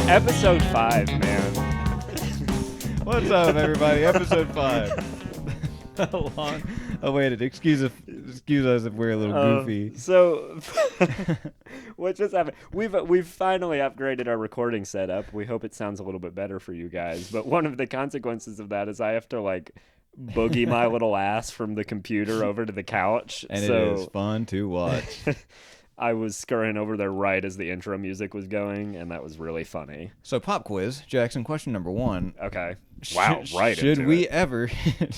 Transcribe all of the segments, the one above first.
Episode 5, man. What's up, everybody? Episode 5. Long awaited. Excuse us if we're a little goofy. So, what just happened? We've finally upgraded our recording setup. We hope it sounds a little bit better for you guys. But one of the consequences of that is I have to boogie my little ass from the computer over to the couch. And it is fun to watch. I was scurrying over there right as the intro music was going, and that was really funny. So, pop quiz, Jackson. Question number 1. Okay. Wow, Should we ever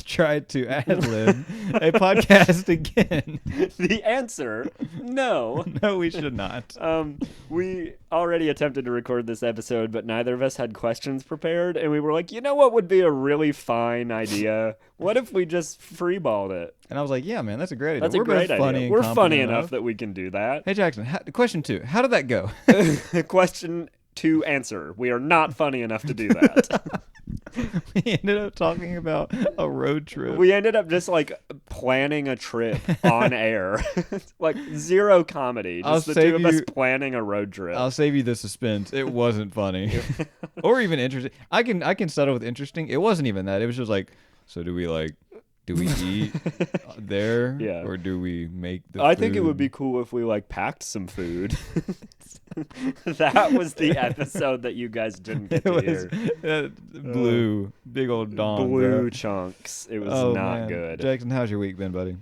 try to ad-lib a podcast again? The answer, no. No, we should not. We already attempted to record this episode, but neither of us had questions prepared, and we were like, you know what would be a really fine idea? What if we just freeballed it? And I was like, yeah, man, that's a great idea. That's a great idea. We're funny enough that we can do that. Hey, Jackson, question 2. How did that go? Question 2 answer. We are not funny enough to do that. We ended up talking about a road trip. We ended up just planning a trip on air. Zero comedy. Just the two of us planning a road trip. I'll save you the suspense. It wasn't funny. Or even interesting. I can settle with interesting. It wasn't even that. It was just so do we eat there? Yeah. Or do we make the I food? think it would be cool if we packed some food. That was the episode that you guys didn't get to hear. Blue. Big old dong. Blue bro. chunks. It was not good. Jackson, how's your week been, buddy?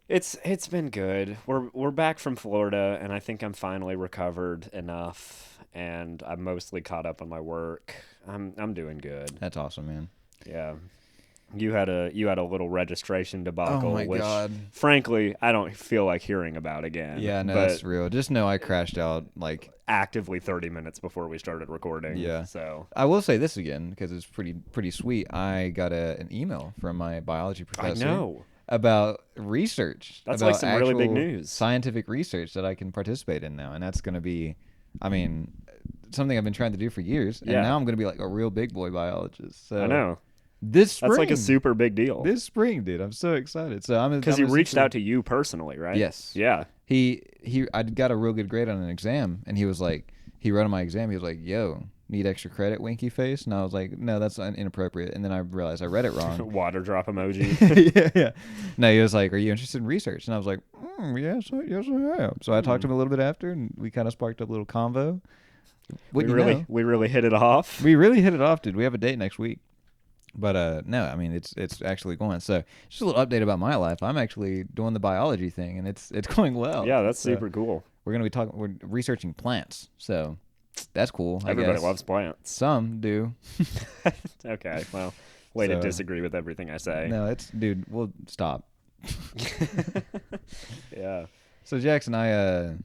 It's been good. We're back from Florida, and I think I'm finally recovered enough, and I'm mostly caught up on my work. I'm doing good. That's awesome, man. Yeah. You had a little registration debacle, oh my which, God. frankly, I don't feel like hearing about again. Yeah, no, that's real. Just know I crashed out actively 30 minutes before we started recording. Yeah. So I will say this again because it's pretty sweet. I got an email from my biology professor. I know. About research. That's about some really big news. Scientific research that I can participate in now, and that's going to be, something I've been trying to do for years, and now I'm going to be a real big boy biologist. So I know. This spring. That's a super big deal. This spring, dude. I'm so excited. So because he reached out to you personally, right? Yes. Yeah. I got a real good grade on an exam, and he wrote on my exam, he was like, yo, need extra credit, winky face? And I was like, no, that's inappropriate. And then I realized I read it wrong. Water drop emoji. Yeah. No, he was like, are you interested in research? And I was like, yes, I am. So I talked to him a little bit after, and we kind of sparked up a little convo. We really hit it off. We really hit it off, dude. We have a date next week. But no, it's actually going. So just a little update about my life. I'm actually doing the biology thing, and it's going well. Yeah, that's super cool. We're gonna be we're researching plants, so that's cool. Everybody loves plants. Some do. Okay, well, way to disagree with everything I say. No, dude. We'll stop. Yeah. So Jackson, I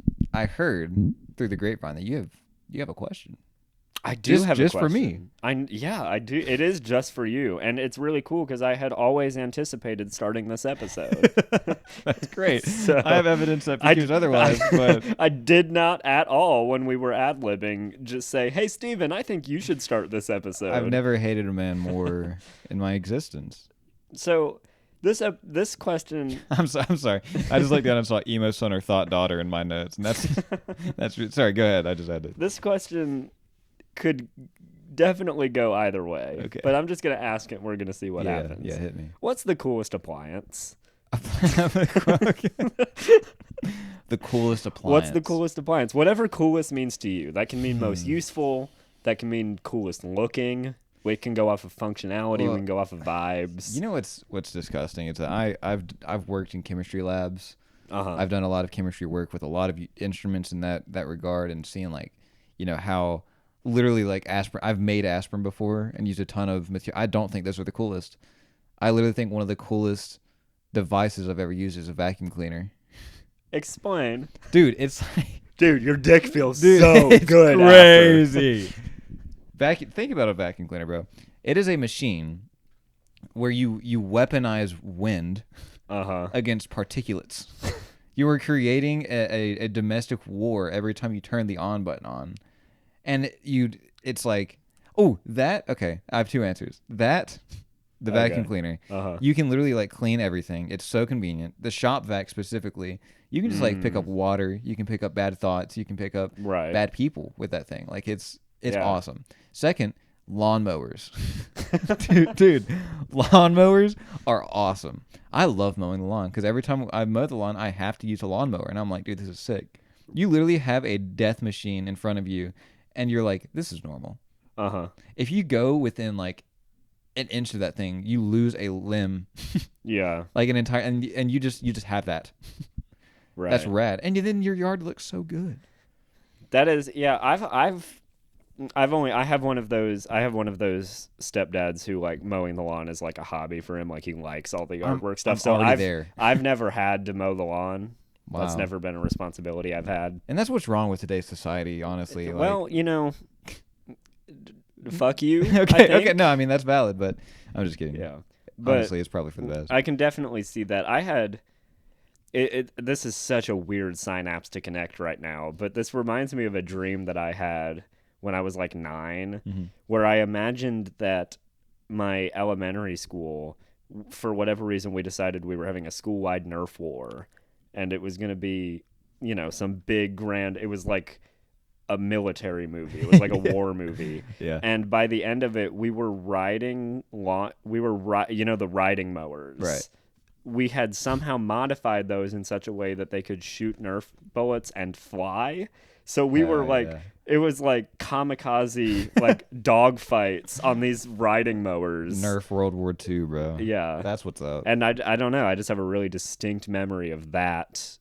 heard through the grapevine that you have a question. I do have just a question. For me. I do. It is just for you, and it's really cool because I had always anticipated starting this episode. That's great. So, I have evidence that proves otherwise, but I did not at all when we were ad-libbing just say, "Hey, Steven, I think you should start this episode." I've never hated a man more in my existence. So this question. I'm sorry. I just looked down and saw emo son or thought daughter in my notes, and that's sorry. Go ahead. I just had to. This question could definally go either way. Okay. But I'm just going to ask it and we're going to see what happens. Yeah, hit me. What's the coolest appliance? The coolest appliance. What's the coolest appliance? Whatever coolest means to you. That can mean most useful. That can mean coolest looking. We can go off of functionality. We can go off of vibes. You know what's disgusting? It's that I've worked in chemistry labs. I've done a lot of chemistry work with a lot of instruments in that regard, and seeing how literally aspirin. I've made aspirin before and used a ton of material. I don't think those are the coolest. I literally think one of the coolest devices I've ever used is a vacuum cleaner. Explain. Dude, it's dude, your dick feels so it's good. Crazy. Think about a vacuum cleaner, bro. It is a machine where you weaponize wind against particulates. You are creating a domestic war every time you turn the on button on. And it's okay, I have two answers. The vacuum cleaner. You can literally clean everything. It's so convenient. The shop vac specifically, you can just pick up water. You can pick up bad thoughts. You can pick up bad people with that thing. It's awesome. Second, lawnmowers. dude, lawnmowers are awesome. I love mowing the lawn because every time I mow the lawn, I have to use a lawnmower. And I'm like, dude, this is sick. You literally have a death machine in front of you, and you're like, this is normal. Uh-huh. If you go within like an inch of that thing, you lose a limb. Yeah. Like an entire, and you just have that. Right. That's rad. And then your yard looks so good. That is, yeah. I have one of those stepdads who like mowing the lawn is like a hobby for him. Like he likes all the artwork stuff. So I've never had to mow the lawn. Wow. That's never been a responsibility I've had. And that's what's wrong with today's society, honestly. Well, fuck you. Okay. No, I mean, that's valid, but I'm just kidding. Yeah. But honestly, it's probably for the best. I can definitely see that. I had... This is such a weird synapse to connect right now, but this reminds me of a dream that I had when I was like 9, where I imagined that my elementary school, for whatever reason, we decided we were having a school-wide Nerf war, and it was going to be, some big grand... It was like a military movie. It was like a war movie. Yeah. And by the end of it, we were riding... the riding mowers. Right. We had somehow modified those in such a way that they could shoot Nerf bullets and fly. So we were like, It was like kamikaze, like dog fights on these riding mowers. Nerf World War II, bro. Yeah. That's what's up. And I don't know. I just have a really distinct memory of that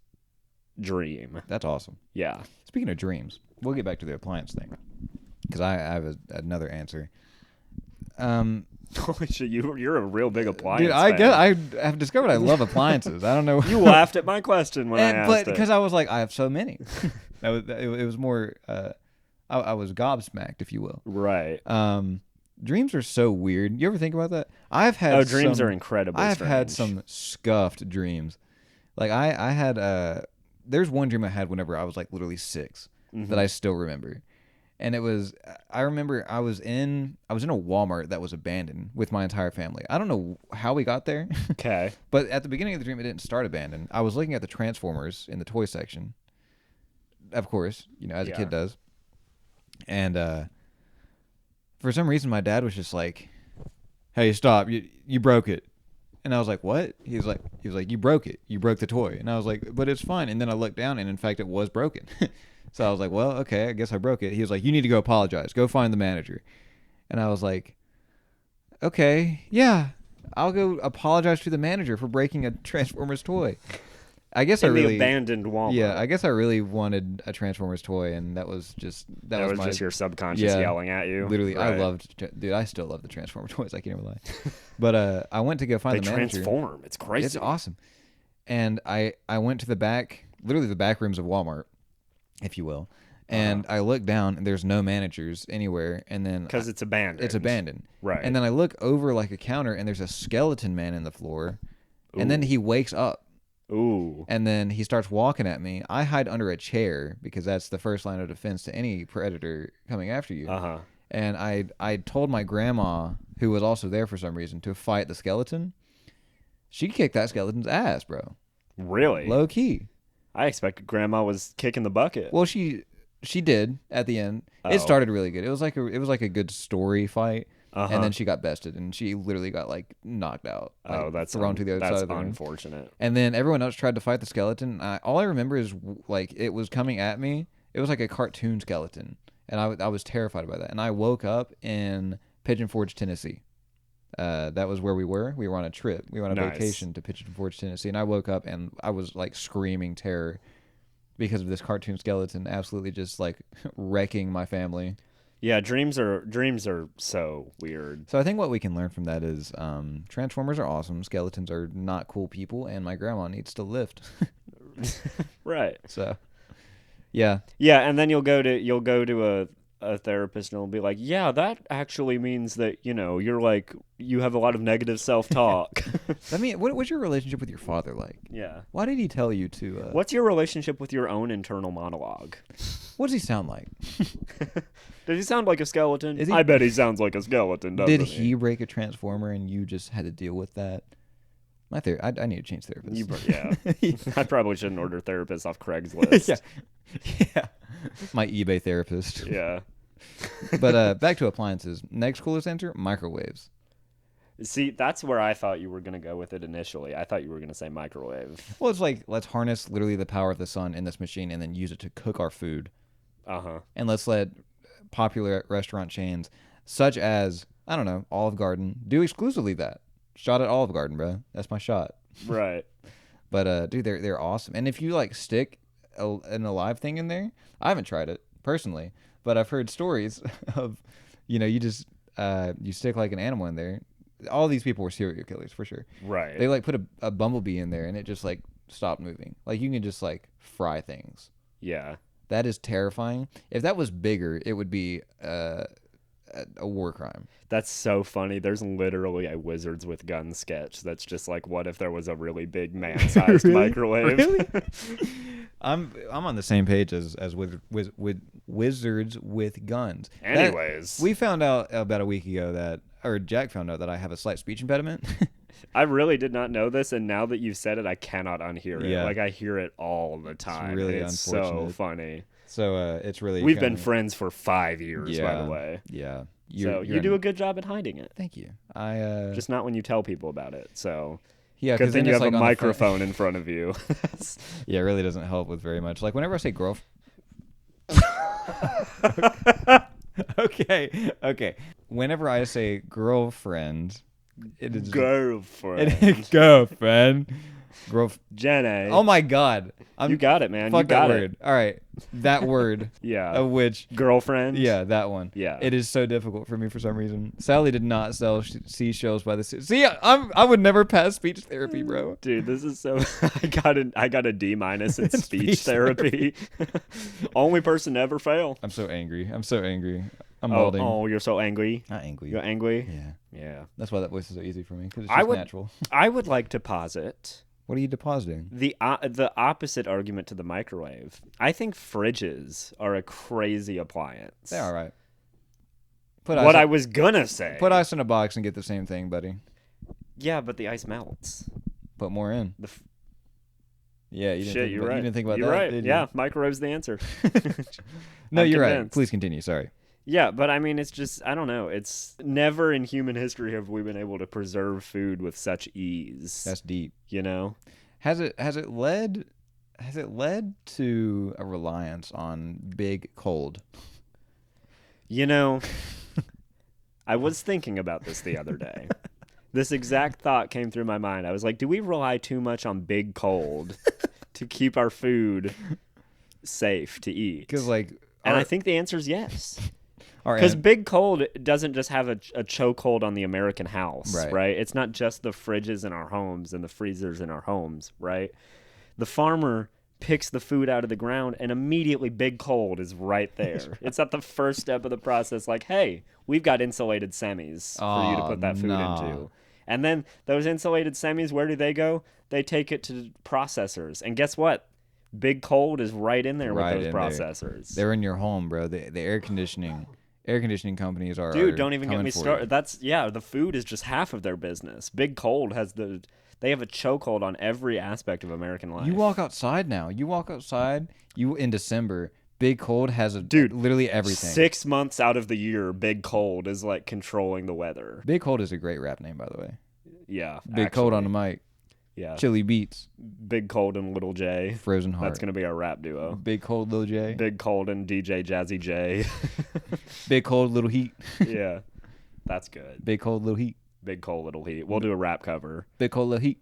dream. That's awesome. Yeah. Speaking of dreams, we'll get back to the appliance thing because I have another answer. Holy shit, you're a real big appliance Dude, I have discovered I love appliances. I don't know. You laughed at my question when I asked but because I was like, I have so many. It was more. I was gobsmacked, if you will. Right. Dreams are so weird. You ever think about that? I've had. Dreams are incredibly I've strange. had some scuffed dreams. Like I had. There's one dream I had whenever I was like literally 6 that I still remember. And it was, I remember I was in a Walmart that was abandoned with my entire family. I don't know how we got there. Okay. But at the beginning of the dream, it didn't start abandoned. I was looking at the Transformers in the toy section. Of course, as a kid does. And for some reason, my dad was just like, "Hey, stop. You broke it." And I was like, "What?" He was like, "You broke it. You broke the toy." And I was like, "But it's fine." And then I looked down, and in fact, it was broken. So I was like, well, okay, I guess I broke it. He was like, you need to go apologize. Go find the manager. And I was like, okay, yeah, I'll go apologize to the manager for breaking a Transformers toy. I guess I really... the abandoned Walmart. Yeah, I guess I really wanted a Transformers toy, and that was just... That was just your subconscious yelling at you. Literally, right. Dude, I still love the Transformer toys. I can't even lie. But I went to go find the manager. They transform. It's crazy. It's awesome. And I went to the back rooms of Walmart, if you will. And I look down, and there's no managers anywhere. And then because it's abandoned. It's abandoned, right? And then I look over like a counter, and there's a skeleton man in the floor. Ooh. And then he wakes up. Ooh! And then he starts walking at me. I hide under a chair because that's the first line of defense to any predator coming after you. And I told my grandma, who was also there for some reason, to fight the skeleton. She kicked that skeleton's ass, bro. Really? Low key. I expected Grandma was kicking the bucket. Well, she did at the end. Oh. It started really good. It was like a good story fight, and then she got bested, and she literally got like knocked out. Like, that's thrown to the other side of the room. Unfortunate. And then everyone else tried to fight the skeleton. All I remember is like it was coming at me. It was like a cartoon skeleton, and I was terrified by that. And I woke up in Pigeon Forge, Tennessee. That was where we were. We were on a trip. We were on a vacation to Pigeon Forge, Tennessee, and I woke up and I was like screaming terror because of this cartoon skeleton absolutely just like wrecking my family. Yeah, dreams are so weird. So I think what we can learn from that is Transformers are awesome, skeletons are not cool people, and my grandma needs to lift. Right. So yeah. Yeah, and then you'll go to a therapist and it'll be like, yeah, that actually means that, you're like, you have a lot of negative self-talk. I mean, what's your relationship with your father like? Yeah. Why did he tell you to... What's your relationship with your own internal monologue? What does he sound like? Does he sound like a skeleton? I bet he sounds like a skeleton, doesn't he? Did he break a Transformer and you just had to deal with that? My I need to change therapists. Yeah. I probably shouldn't order therapists off Craigslist. Yeah. My eBay therapist. Yeah. But back to appliances. Next coolest answer, microwaves. See, that's where I thought you were going to go with it initially. I thought you were going to say microwave. Well, it's like, let's harness literally the power of the sun in this machine and then use it to cook our food. Uh-huh. And let's let popular restaurant chains, such as, I don't know, Olive Garden, do exclusively that. Shot at Olive Garden, bro. That's my shot. Right. But, dude, they're awesome. And if you, like, stick an alive thing in there, I haven't tried it, personally. But I've heard stories of, you just, you stick, like, an animal in there. All these people were serial killers for sure. Right. They like put a bumblebee in there and it just like stopped moving. Like you can just like fry things. Yeah. That is terrifying. If that was bigger, it would be a war crime. That's so funny. There's literally a Wizards with Guns sketch that's just like, what if there was a really big man-sized microwave? Really? I'm on the same page as with Wizards with Guns. Anyways, we found out about a week ago or Jack found out that I have a slight speech impediment. I really did not know this, and now that you've said it, I cannot unhear it. Yeah. Like I hear it all the time. It's really it's unfortunate. so funny. So it's really We've been friends for 5 years, by the Yeah. way. Yeah. So you do a good job at hiding it. Thank you. I Just not when you tell people about it. So yeah, good because thing you have like a on the front- microphone in front of you. Yeah, it really doesn't help with very much. Like whenever I say girl. Okay. Whenever I say girlfriend, it is Girlfriend. girlfriend. Jenny. Oh my God! You got it, man. Fuck You got that it. word. All right, that word. Yeah. Of which. Girlfriend. Yeah, that one. Yeah. It is so difficult for me for some reason. Sally did not sell seashells by the sea. See, I would never pass speech therapy, bro. Dude, this is so. I got a D- in speech Speech therapy. Only person to ever fail. I'm so angry. I'm balding. Oh, you're so angry. Not angry. You're angry. Yeah. Yeah. That's why that voice is so easy for me because it's just natural. I would like to posit What are you depositing? the opposite argument to the microwave. I think fridges are a crazy appliance. They're all right. I was gonna say. Put ice in a box and get the same thing, buddy. Yeah, but the ice melts. Put more in. Yeah, you didn't Shit, think you're about, right. You didn't think about you're that, right. did you? Yeah, microwave's the answer. No, I'm you're right. convinced. Please continue. Sorry. Yeah, but I mean, it's just, I don't know. It's never in human history have we been able to preserve food with such ease. That's deep. You know? Has it led to a reliance on big cold? You know, I was thinking about this the other day. This exact thought came through my mind. I was like, do we rely too much on big cold to keep our food safe to eat? Because I think the answer is yes. Our Because big cold doesn't just have a chokehold on the American house, right? It's not just the fridges in our homes and the freezers in our homes, right? The farmer picks the food out of the ground and immediately big cold is right there. It's at the first step of the process like, hey, we've got insulated semis for you to put that food into. And then those insulated semis, where do they go? They take it to processors. And guess what? Big cold is right in there with those processors. They're in your home, bro. The air conditioning companies are. Dude, don't even get me started. started. The food is just half of their business. Big Cold they have a chokehold on every aspect of American life. You walk outside now. In December, Big Cold has literally everything. 6 months out of the year, Big Cold is like controlling the weather. Big Cold is a great rap name, by the way. Yeah. Big Cold on the mic. Yeah. Chili Beats. Big Cold and Little J. Frozen Heart. That's going to be our rap duo. Big Cold, Little J. Big Cold and DJ Jazzy J. Big Cold, Little Heat. Yeah. That's good. Big Cold, Little Heat. Big Cold, Little Heat. We'll do a rap cover. Big Cold, Little Heat.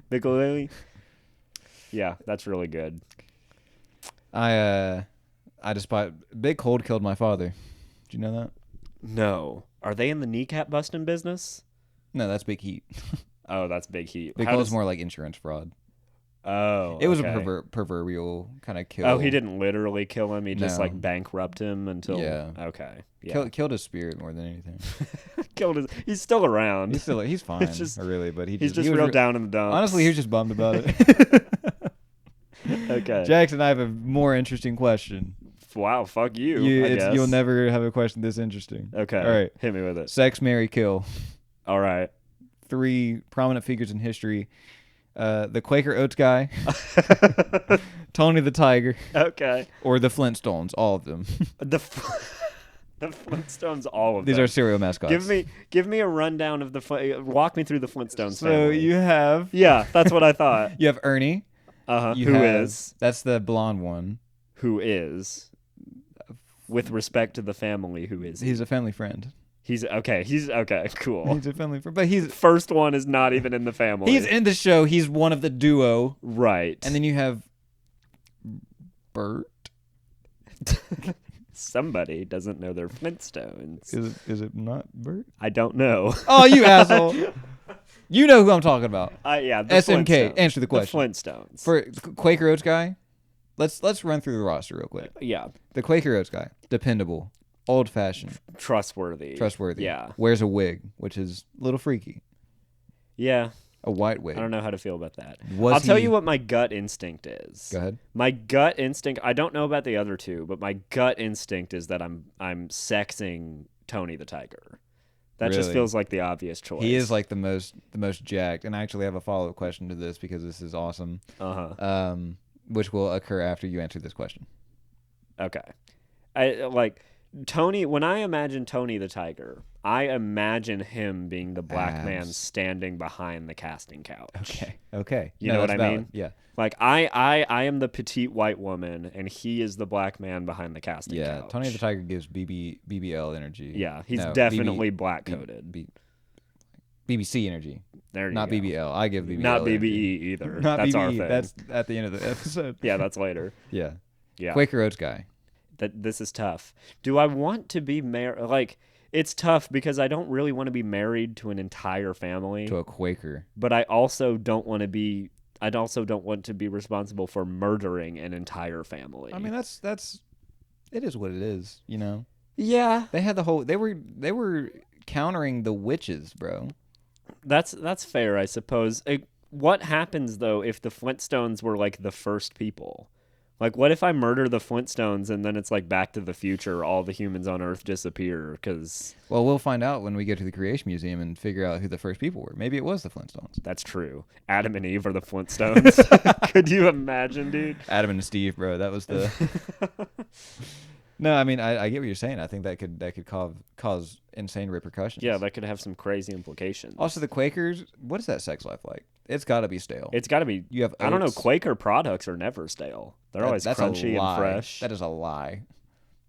Big Cold, Little Heat. Yeah, that's really good. I despise Big Cold killed my father. Did you know that? No. Are they in the kneecap busting business? No, that's Big Heat. Oh, that's Big Heat. Big Cold's more like insurance fraud. Oh, it was a proverbial kind of kill. Oh, he didn't literally kill him. He just like bankrupt him until. Yeah. Okay. Yeah. Killed his spirit more than anything. He's still around. He's fine. It's just, really, but he's just real down in the dumps. Honestly, he was just bummed about it. Okay. Jackson, I have a more interesting question. Wow, fuck you. You'll never have a question this interesting. Okay. All right. Hit me with it. Sex, marry, kill. All right. 3 prominent figures in history. The Quaker Oats guy, Tony the Tiger, Okay. or the Flintstones, all of them. The Flintstones, all of These them. are cereal mascots. Give me a rundown of walk me through the Flintstones So family. you have Yeah, that's what I thought. you have Ernie. Who is? That's the blonde one. Who is? With respect to the family, who is? He's a family friend. He's okay. Cool. He's a family friend, but he's First one is not even in the family. he's in the show. He's one of the duo, right. and then you have Bert. Somebody doesn't know their Flintstones. Is it not Bert? I don't know. Oh, you asshole! You know who I'm talking about. Yeah. The SMK. Flintstones. Answer the question. The Flintstones. For Quaker Oats guy, let's run through the roster real quick. Yeah. The Quaker Oats guy, dependable, old-fashioned, Trustworthy. Yeah. Wears a wig, which is a little freaky. Yeah. A white wig. I don't know how to feel about that. I'll tell you what my gut instinct is. Go ahead. My gut instinct, I don't know about the other two, but my gut instinct is that I'm sexing Tony the Tiger. That just Really? feels like the obvious choice. He is like the most jacked, and I actually have a follow-up question to this because this is awesome. Which will occur after you answer this question. Okay. I like Tony, when I imagine Tony the Tiger, I imagine him being the black man standing behind the casting couch. Okay. You know what I mean? Yeah. Like I am the petite white woman, and he is the black man behind the casting couch. Yeah, Tony the Tiger gives BBL energy. Yeah, he's definitely black coded. BBC energy. There you Not go. BBL. I give BBL. Not BBE energy. either. Not that's BBE. our thing. That's at the end of the episode. Yeah, that's later. Yeah. Yeah. Quaker Oats guy. This is tough. Do I want to be married? Like, it's tough because I don't really want to be married to an entire family. To a Quaker. But I also don't want to be. I also don't want to be responsible for murdering an entire family. I mean, that's. It is what it is. You know. Yeah. They had the whole. They were countering the witches, bro. That's fair, I suppose. What happens though if the Flintstones were like the first people? Like, what if I murder the Flintstones and then it's like Back to the Future, all the humans on Earth disappear? Because well, we'll find out when we get to the Creation Museum and figure out who the first people were. Maybe it was the Flintstones. That's true. Adam and Eve are the Flintstones. Could you imagine, dude? Adam and Steve, bro. That was the. No, I mean, I get what you're saying. I think that could cause insane repercussions. Yeah, that could have some crazy implications. Also, the Quakers, what is that sex life like? It's got to be stale. It's got to be. You have I don't know. oats. Quaker products are never stale. They're always That's crunchy a lie. and fresh. That is a lie.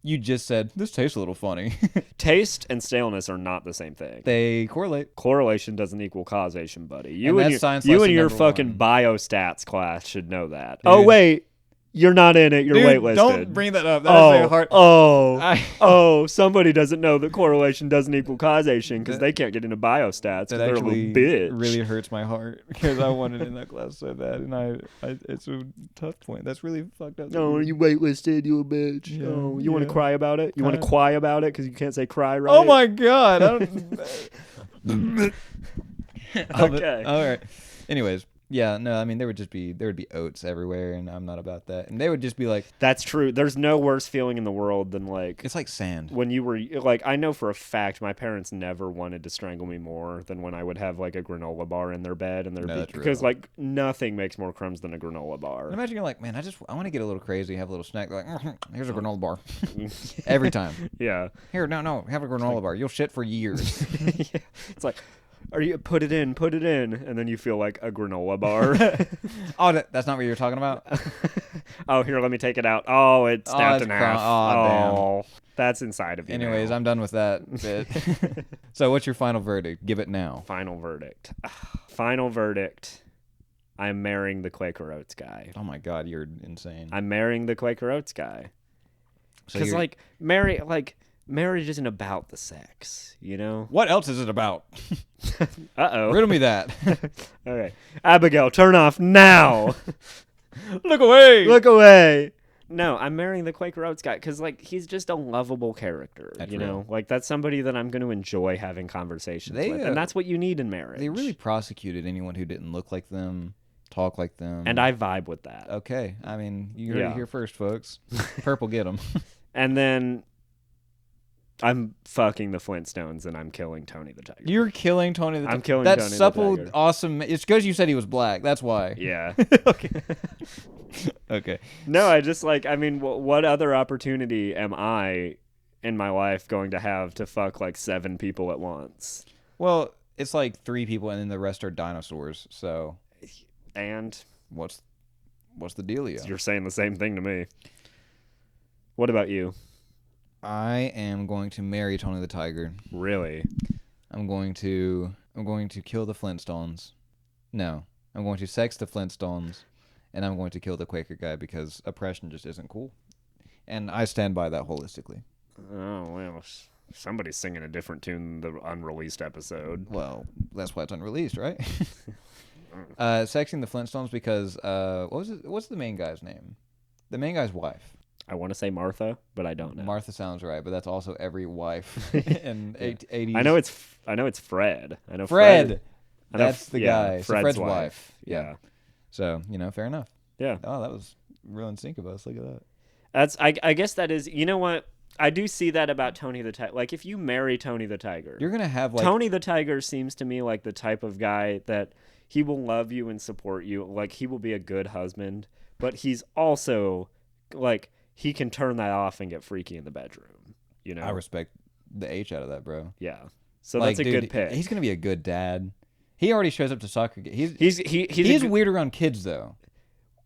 You just said, this tastes a little funny. Taste and staleness are not the same thing. They correlate. Correlation doesn't equal causation, buddy. And You and that's science your lesson your number fucking one. biostats class should know that. Dude. Oh wait, you're not in it. You're Dude, waitlisted. don't bring that up. That is a hard... Somebody doesn't know that correlation doesn't equal causation because they can't get into biostats. That They're a little actually bitch. really hurts my heart because I wanted in that class so bad, and I it's a tough point. That's really fucked up. Oh, you waitlisted, you a bitch. Yeah, Oh, you want to yeah. cry about it? You want to Kinda. cry about it because you can't say cry right? Oh my god! I don't... Okay. All right. Anyways, yeah, no, I mean there would be oats everywhere, and I'm not about that. And they would just be like, That's true. There's no worse feeling in the world than like it's like sand. when you were like, I know for a fact my parents never wanted to strangle me more than when I would have like a granola bar in their bed and their No, that's because real. like nothing makes more crumbs than a granola bar. And imagine you're like, man, I want to get a little crazy, have a little snack. They're like, here's a granola bar. Every time. Yeah. Here, no, have a granola bar. You'll shit for years. Yeah. It's like, are you put it in, and then you feel like a granola bar. Oh, that's not what you're talking about? Oh, here, let me take it out. Oh, it snapped it's in half. damn. That's inside of you. Anyways, now. I'm done with that bit. So what's your final verdict? Give it now. Final verdict. Final verdict. I'm marrying the Quaker Oats guy. Oh my god, you're insane. I'm marrying the Quaker Oats guy. So Because marriage isn't about the sex, you know? what else is it about? Uh-oh. Riddle me that. All right. Abigail, turn off now. Look away. Look away. No, I'm marrying the Quaker Oats guy because, like, he's just a lovable character, That's you know? real. Like, that's somebody that I'm going to enjoy having conversations They, with, and that's what you need in marriage. They really prosecuted anyone who didn't look like them, talk like them. And I vibe with that. Okay, I mean, you heard Yeah. it here first, folks. Purple, get them. And then I'm fucking the Flintstones and I'm killing Tony the Tiger. You're killing Tony the Tiger. I'm killing that Tony supple, the Tiger. awesome. It's because you said he was black. That's why. Yeah. Okay. Okay. No, I just like. I mean, what other opportunity am I in my life going to have to fuck like 7 people at once? Well, it's like 3 people, and then the rest are dinosaurs. So, and what's the dealio? You're saying the same thing to me. What about you? I am going to marry Tony the Tiger. Really? I'm going to kill the Flintstones. No, I'm going to sex the Flintstones, and I'm going to kill the Quaker guy because oppression just isn't cool. And I stand by that holistically. Oh, well, somebody's singing a different tune than the unreleased episode. Well, that's why it's unreleased, right? Sexing the Flintstones because what's the main guy's name? The main guy's wife. I want to say Martha, but I don't know. Martha sounds right, but that's also every wife in 80s. I know it's Fred. I know Fred. I know That's the guy. Fred's wife. Yeah. So, fair enough. Yeah. Oh, that was real in sync of us. Look at that. That's I guess that is, you know what? I do see that about Tony the Tiger. Like, if you marry Tony the Tiger, you're going to have like... Tony the Tiger seems to me like the type of guy that he will love you and support you. Like, he will be a good husband, but he's also like... he can turn that off and get freaky in the bedroom, I respect the H out of that, bro. Yeah. So like, that's a good pick. He's going to be a good dad. He already shows up to soccer games. He's weird around kids, though,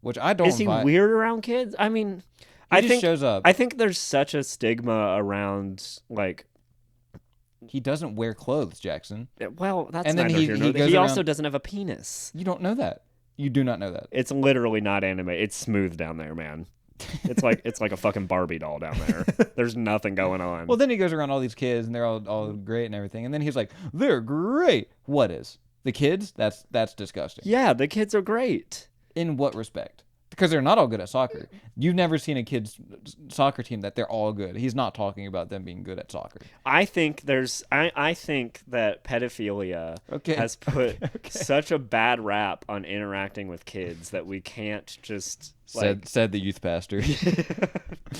which I don't... Is he weird around kids? I mean, he just shows up. I think there's such a stigma around, like... He doesn't wear clothes, Jackson. Well, that's neither here nor there. He also doesn't have a penis. You don't know that. You do not know that. It's literally not anime. It's smooth down there, man. It's like a fucking Barbie doll down there. There's nothing going on. Well, then he goes around all these kids, and they're all great and everything. And then he's like, "They're great." What is the kids? That's disgusting. Yeah, the kids are great. In what respect? Because they're not all good at soccer. You've never seen a kid's soccer team that they're all good. He's not talking about them being good at soccer. I think I think that pedophilia has put such a bad rap on interacting with kids that we can't just... Said the youth pastor.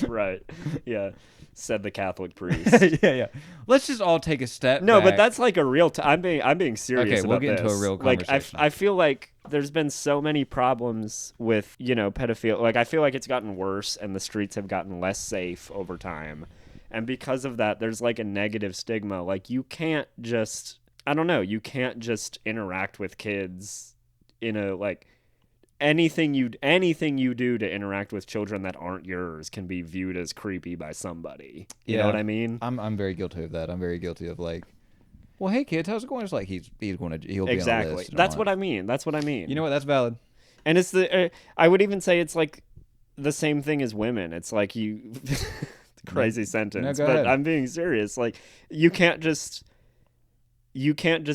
Right. Yeah. Said the Catholic priest. Yeah. Let's just all take a step No, back. but that's like a real... I'm being serious about this. Okay, we'll get into a real conversation. Like, I feel like there's been so many problems with, pedophilia. Like, I feel like it's gotten worse and the streets have gotten less safe over time. And because of that, there's like a negative stigma. Like, you can't just... I don't know. You can't just interact with kids in a, like... Anything you do to interact with children that aren't yours can be viewed as creepy by somebody. You know what I mean? I'm very guilty of that. I'm very guilty of like, well, hey kids, how's it going? It's like he'll be on a list. That's what I mean. That's what I mean. You know what? That's valid. And it's I would even say it's like the same thing as women. It's like you crazy sentence, no, but ahead. I'm being serious. Like, you can't just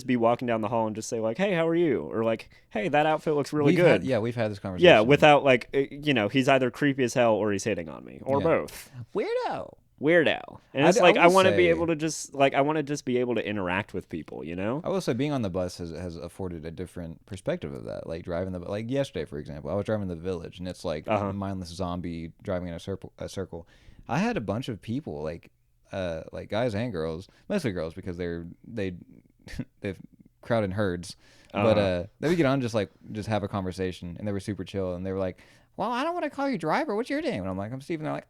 be walking down the hall and just say like, "Hey, how are you?" Or like, "Hey, that outfit looks really good." We've had this conversation. Yeah, without like, he's either creepy as hell or he's hitting on me, or both. Weirdo. And it's I want to be able to just be able to interact with people, I will say being on the bus has afforded a different perspective of that. Like driving like yesterday, for example, I was driving the Village, and it's like a mindless zombie driving in a circle. I had a bunch of people like guys and girls, mostly girls because they've crowd in herds. But they would get on just have a conversation, and they were super chill, and they were like, "Well, I don't want to call you driver. What's your name?" And I'm like, "I'm Steven." They're like,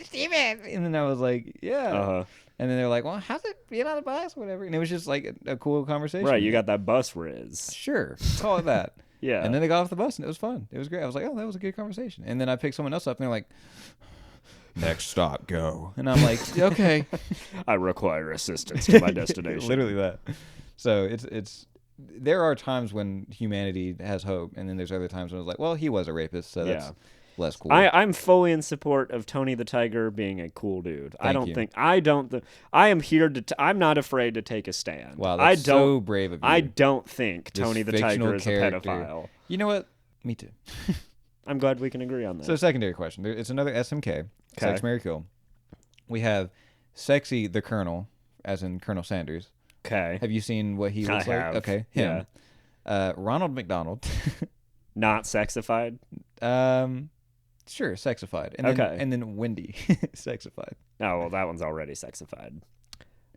"Steven." And then I was like, "Yeah." And then they're like, "Well, how's it being on the bus?" Whatever. And it was just like a cool conversation. Right, you got that bus riz. Sure, call it that. Yeah. And then they got off the bus, and it was fun. It was great. I was like, "Oh, that was a good conversation." And then I picked someone else up, and they're like, "Next stop, go." And I'm like, "Okay." I require assistance to my destination. Literally that. So it's there are times when humanity has hope, and then there's other times when it's like, well, he was a rapist, so that's less cool. I'm fully in support of Tony the Tiger being a cool dude. I am here to. I'm not afraid to take a stand. Wow, that's so brave of you. I don't think Tony the Tiger is a pedophile. You know what? Me too. I'm glad we can agree on that. So, secondary question. It's another SMK. Sex, Marry, Kill. We have Sexy the Colonel, as in Colonel Sanders. Okay. Have you seen what he looks like? Okay. Him. Yeah. Ronald McDonald. Not sexified? Sure, sexified. And then Wendy. Sexified. Oh, well, that one's already sexified.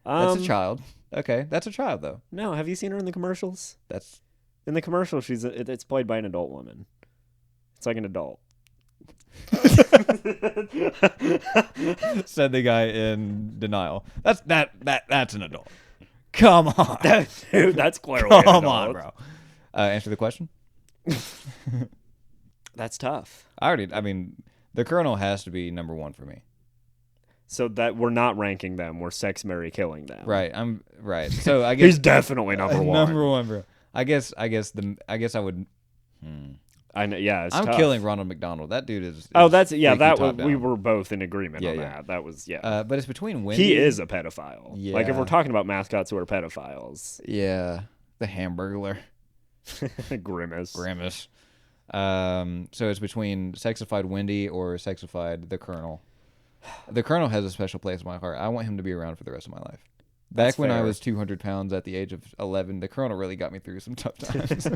That's a child. Okay, that's a child though. No, have you seen her in the commercials? That's In the commercial, it's played by an adult woman. It's like an adult. Said the guy in denial. That's an adult. Come on, Dude, that's clearly come an adult. on, bro. Answer the question. That's tough. I mean, the Colonel has to be number one for me. So that we're not ranking them. We're sex, marry, killing them. Right. I'm right. So I guess he's definitely number one. Number one, bro. I guess I would. I know. Yeah, I'm tough. killing Ronald McDonald. That dude is. Oh, that's freaky that top was, we down. were both in agreement on Yeah. that. That was yeah. But it's between Wendy. He is a pedophile. Yeah. Like if we're talking about mascots who are pedophiles. Yeah, the Hamburglar. Grimace. So it's between sexified Wendy or sexified the Colonel. The Colonel has a special place in my heart. I want him to be around for the rest of my life. Back when I was 200 pounds at the age of 11, the Colonel really got me through some tough times.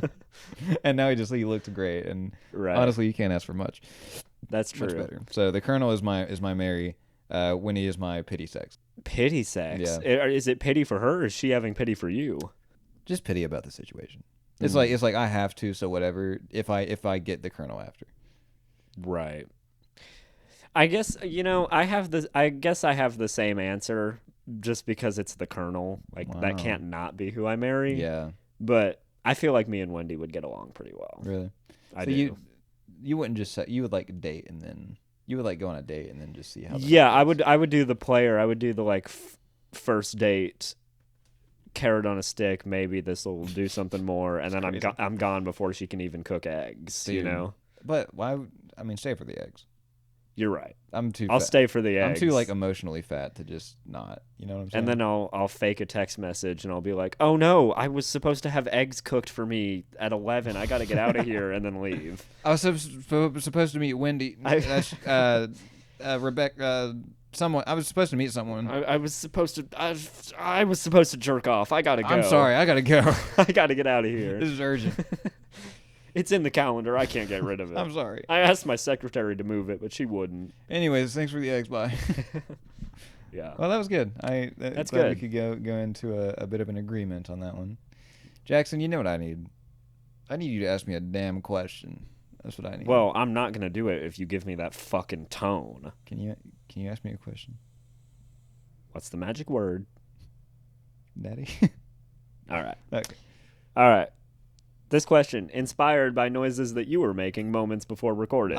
And now he looks great. And honestly, you can't ask for much. That's true. Much better. So the Colonel is my Mary. Winnie is my pity sex. Pity sex? Yeah. Is it pity for her or is she having pity for you? Just pity about the situation. It's like I have to, so whatever. If I get the Colonel after. Right. I guess I guess I have the same answer just because it's the Colonel. Like that can't not be who I marry. Yeah. But I feel like me and Wendy would get along pretty well. Really? I do. You wouldn't just you would like date and then you would like go on a date and then just see how. Yeah, I would do the player. I would do the like first date. Carrot on a stick. Maybe this will do something more, and then I'm gone before she can even cook eggs. Dude, you know. But why? I mean, stay for the eggs. You're right. I'll stay for the eggs. I'm too like emotionally fat to just not. You know what I'm saying? And then I'll fake a text message and I'll be like, "Oh no, I was supposed to have eggs cooked for me at 11. I got to get out of here," and then leave. I was supposed to meet Wendy. Rebecca. Someone. I was supposed to meet someone. I was supposed to jerk off. I gotta go. I'm sorry. I gotta go. I gotta get out of here. This is urgent. It's in the calendar. I can't get rid of it. I'm sorry. I asked my secretary to move it, but she wouldn't. Anyways, thanks for the eggs. Bye. Yeah. Well, that was good. That's glad good. We could go into a bit of an agreement on that one. Jackson, you know what I need? I need you to ask me a damn question. That's what I need. Well, I'm not gonna do it if you give me that fucking tone. Can you ask me a question? What's the magic word? Daddy. All right. Okay. All right. This question, inspired by noises that you were making moments before recording.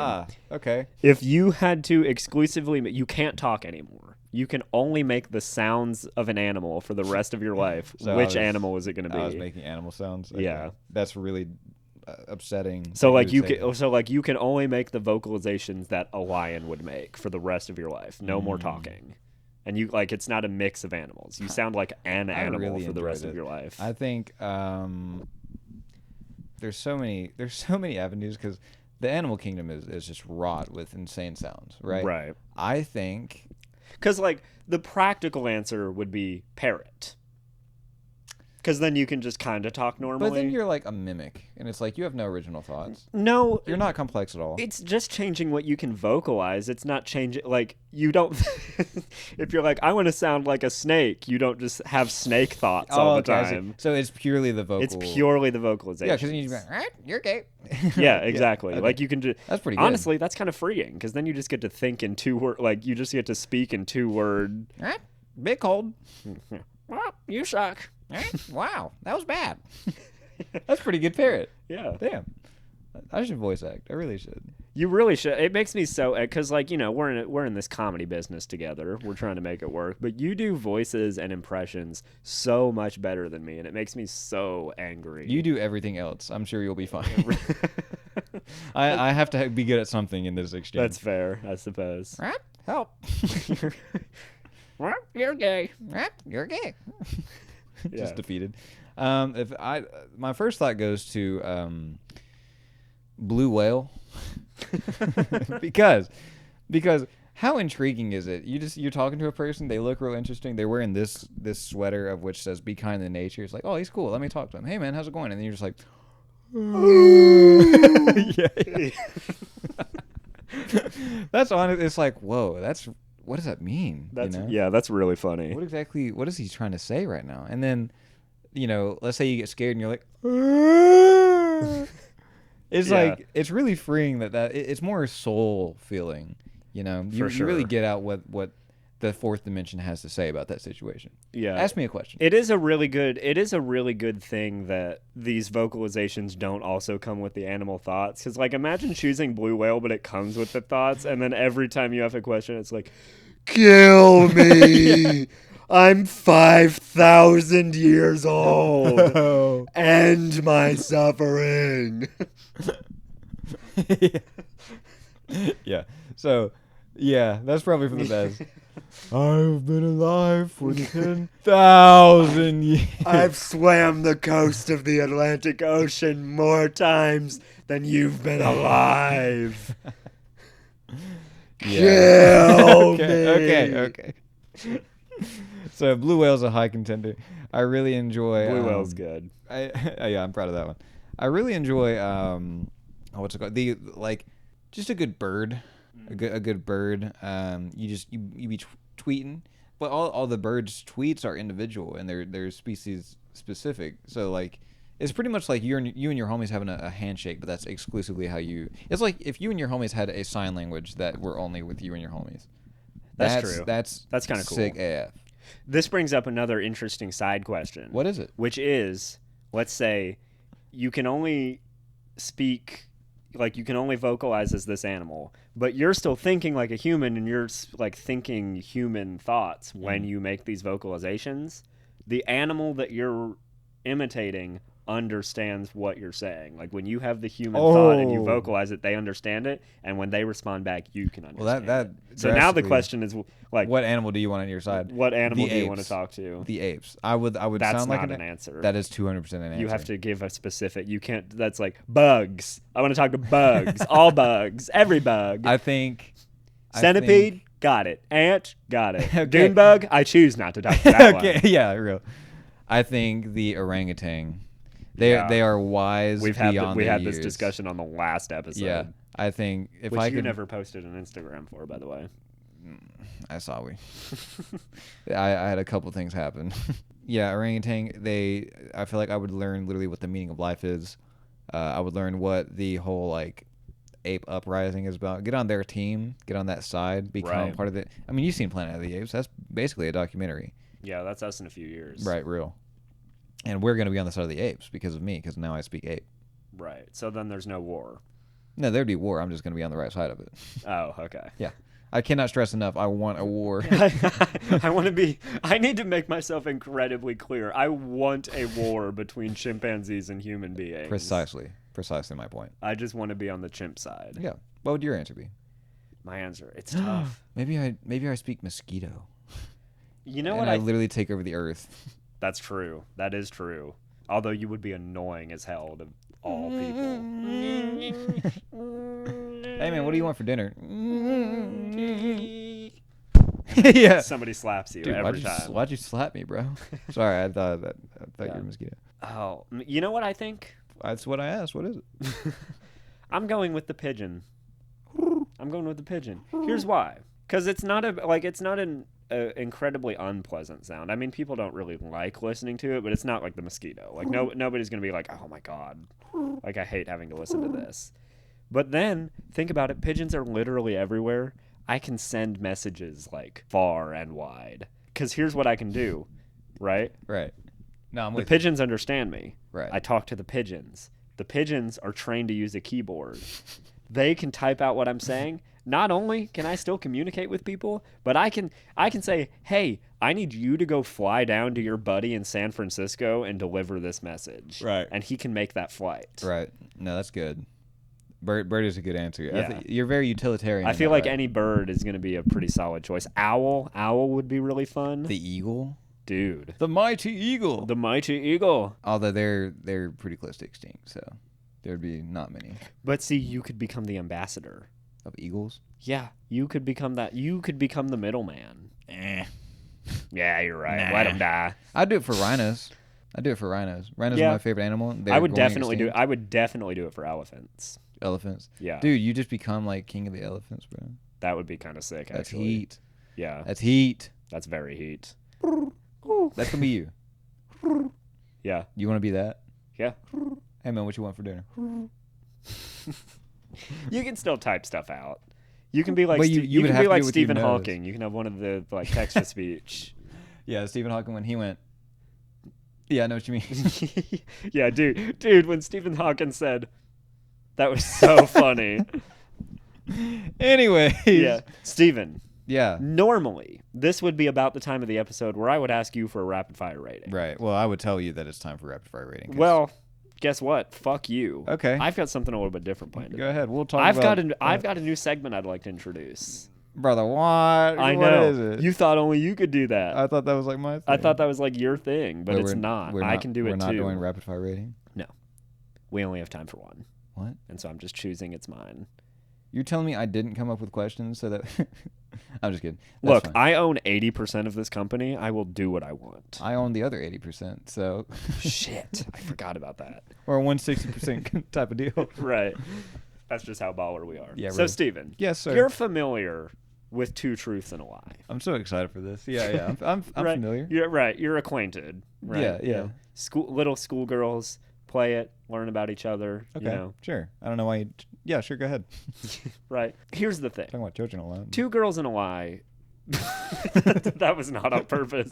Okay. If you had to exclusively, you can't talk anymore. You can only make the sounds of an animal for the rest of your life. So Which animal is it going to be? I was making animal sounds. Okay. Yeah. That's really upsetting. So like you can only make the vocalizations that a lion would make for the rest of your life. No more talking. And you like it's not a mix of animals. You sound like an animal really for the rest of enjoyed your life. I think there's so many avenues because the animal kingdom is just wrought with insane sounds, right? Right. I think because like the practical answer would be parrot. Because then you can just kind of talk normally. But then you're like a mimic, and it's like you have no original thoughts. No. You're not complex at all. It's just changing what you can vocalize. It's not changing, like, you don't... if you're like, I want to sound like a snake, you don't just have snake thoughts all the time. So it's purely the vocal... It's purely the vocalization. Yeah, because then you just be like, you're gay. Yeah, exactly. Yeah, okay. Like, you can just... That's pretty good. Honestly, that's kind of freeing, because then you just get to think in two-word... Like, you just get to speak in two-word... Bit cold. Well, you suck. Wow, that was bad. That's pretty good parrot. Yeah. Damn. I should voice act. I really should. You really should. It makes me so... Because, like, you know, we're in this comedy business together. We're trying to make it work. But you do voices and impressions so much better than me, and it makes me so angry. You do everything else. I'm sure you'll be fine. I have to be good at something in this exchange. That's fair, I suppose. Help. You're gay. You're gay. Yeah. Just defeated. My first thought goes to blue whale because how intriguing is it? You're talking to a person, they look real interesting, they're wearing this sweater of which says "Be kind to nature." It's like, oh, he's cool. Let me talk to him. Hey man, how's it going? And then you're just like, yeah. That's honest. It's like, whoa, what does that mean? That's really funny. What is he trying to say right now? And then, let's say you get scared and you're like, it's like, it's really freeing it's more a soul feeling, you really get out what the fourth dimension has to say about that situation. Yeah. Ask me a question. It is a really good thing that these vocalizations don't also come with the animal thoughts. Because, like, imagine choosing blue whale, but it comes with the thoughts, and then every time you have a question, it's like, kill me. Yeah. I'm 5,000 years old. End my suffering. Yeah. So, yeah, that's probably for the best. I've been alive for 10,000 years. I've swam the coast of the Atlantic Ocean more times than you've been alive. Kill me. Okay. So blue whale's a high contender. I really enjoy. Blue whale's good. I'm proud of that one. I really enjoy. What's it called? Just a good bird. A good bird. You be tweeting, but all the birds' tweets are individual and they're species specific. So like, it's pretty much like you and your homies having a handshake, but that's exclusively how you. It's like if you and your homies had a sign language that were only with you and your homies. That's true. That's kind of cool. Sick AF. This brings up another interesting side question. What is it? Which is, let's say, you can only speak. Like, you can only vocalize as this animal, but you're still thinking like a human, and you're like thinking human thoughts when you make these vocalizations. The animal that you're imitating understands what you're saying. Like, when you have the human thought and you vocalize it, they understand it, and when they respond back, you can understand it. So now the question is, like, what animal do you want on your side? What animal do you want to talk to? The apes. I would That's sound like not an answer. That is 200% an answer. You have to give a specific. You can't. That's like bugs. I want to talk to bugs. All bugs. Every bug. I think. Centipede. Got it. Ant. Got it. Okay. Dune bug. I choose not to talk to that one. Yeah, real. I think the orangutan. They are wise. We had this discussion on the last episode. Yeah, I think which you never posted an Instagram for, by the way. I saw I had a couple things happen. Yeah, orangutan. I feel like I would learn literally what the meaning of life is. I would learn what the whole like ape uprising is about. Get on their team. Get on that side. Become part of it. I mean, you've seen Planet of the Apes. That's basically a documentary. Yeah, that's us in a few years. Right, real. And we're going to be on the side of the apes because of me, because now I speak ape. Right. So then there's no war. No, there'd be war. I'm just going to be on the right side of it. Oh, okay. Yeah. I cannot stress enough. I want a war. I need to make myself incredibly clear. I want a war between chimpanzees and human beings. Precisely my point. I just want to be on the chimp side. Yeah. What would your answer be? My answer, it's tough. Maybe I speak mosquito. You know what? I literally take over the earth. That's true. That is true. Although you would be annoying as hell to all people. Hey man, what do you want for dinner? Yeah. Somebody slaps you. Dude, every time. Why'd you slap me, bro? Sorry, I thought you were a mosquito. Oh, you know what I think? That's what I asked. What is it? I'm going with the pigeon. Here's why. Because it's not an incredibly unpleasant sound. I mean, people don't really like listening to it, but it's not like the mosquito. Like nobody's gonna be like, oh my god, like I hate having to listen to this. But then think about it. Pigeons are literally everywhere. I can send messages like far and wide. Because here's what I can do, right? Right. No, the pigeons understand me. Right. I talk to the pigeons. The pigeons are trained to use a keyboard. They can type out what I'm saying. Not only can I still communicate with people, but I can say, hey, I need you to go fly down to your buddy in San Francisco and deliver this message. Right. And he can make that flight. Right. No, that's good. Bird is a good answer. Yeah. You're very utilitarian. I feel like any bird is going to be a pretty solid choice. Owl would be really fun. The eagle? Dude. The mighty eagle. Although they're pretty close to extinct, so there'd be not many. But see, you could become the ambassador. Of eagles? Yeah, you could become that. You could become the middleman. Yeah, you're right. Nah. Let them die. I'd do it for rhinos. Rhinos are my favorite animal. I would definitely do it. I would definitely do it for elephants. Elephants? Yeah. Dude, you just become like king of the elephants, bro. That would be kind of sick, That's actually. heat. Yeah. That's heat. That's very heat. That's gonna be you. Yeah. You want to be that? Yeah. Hey man, what you want for dinner? You can still type stuff out. You can be like But you would have to do it with your Stephen nose. Hawking. You can have one of the like text to speech. Yeah, Stephen Hawking when he went. Yeah, I know what you mean. Yeah, dude, when Stephen Hawking said, that was so funny. Anyways. Yeah, Stephen. Yeah. Normally, this would be about the time of the episode where I would ask you for a rapid fire rating. Right. Well, I would tell you that it's time for rapid fire rating. Well, guess what? Fuck you. Okay. I've got something a little bit different planned. Go ahead. We'll talk. I've got a new segment I'd like to introduce. Brother, what? I know. What is it? You thought only you could do that. I thought that was like my thing. I thought that was like your thing, but it's not. I can do it too. We're not doing rapid fire rating? No. We only have time for one. What? And so I'm just choosing it's mine. You're telling me I didn't come up with questions so that... I'm just kidding. Look, I own 80% of this company. I will do what I want. I own the other 80%, so... Shit. I forgot about that. We're a 160% type of deal. Right. That's just how baller we are. Yeah, so, really. Steven. Yes, sir. You're familiar with Two Truths and a Lie. I'm so excited for this. Yeah. I'm right. familiar. You're right. You're acquainted. Right? Yeah. You know, little schoolgirls play it, learn about each other. Okay, you know. sure. I don't know why you... Yeah, sure, go ahead. Right. Here's the thing. Talking about children alone. Two Girls and a Lie. That was not on purpose.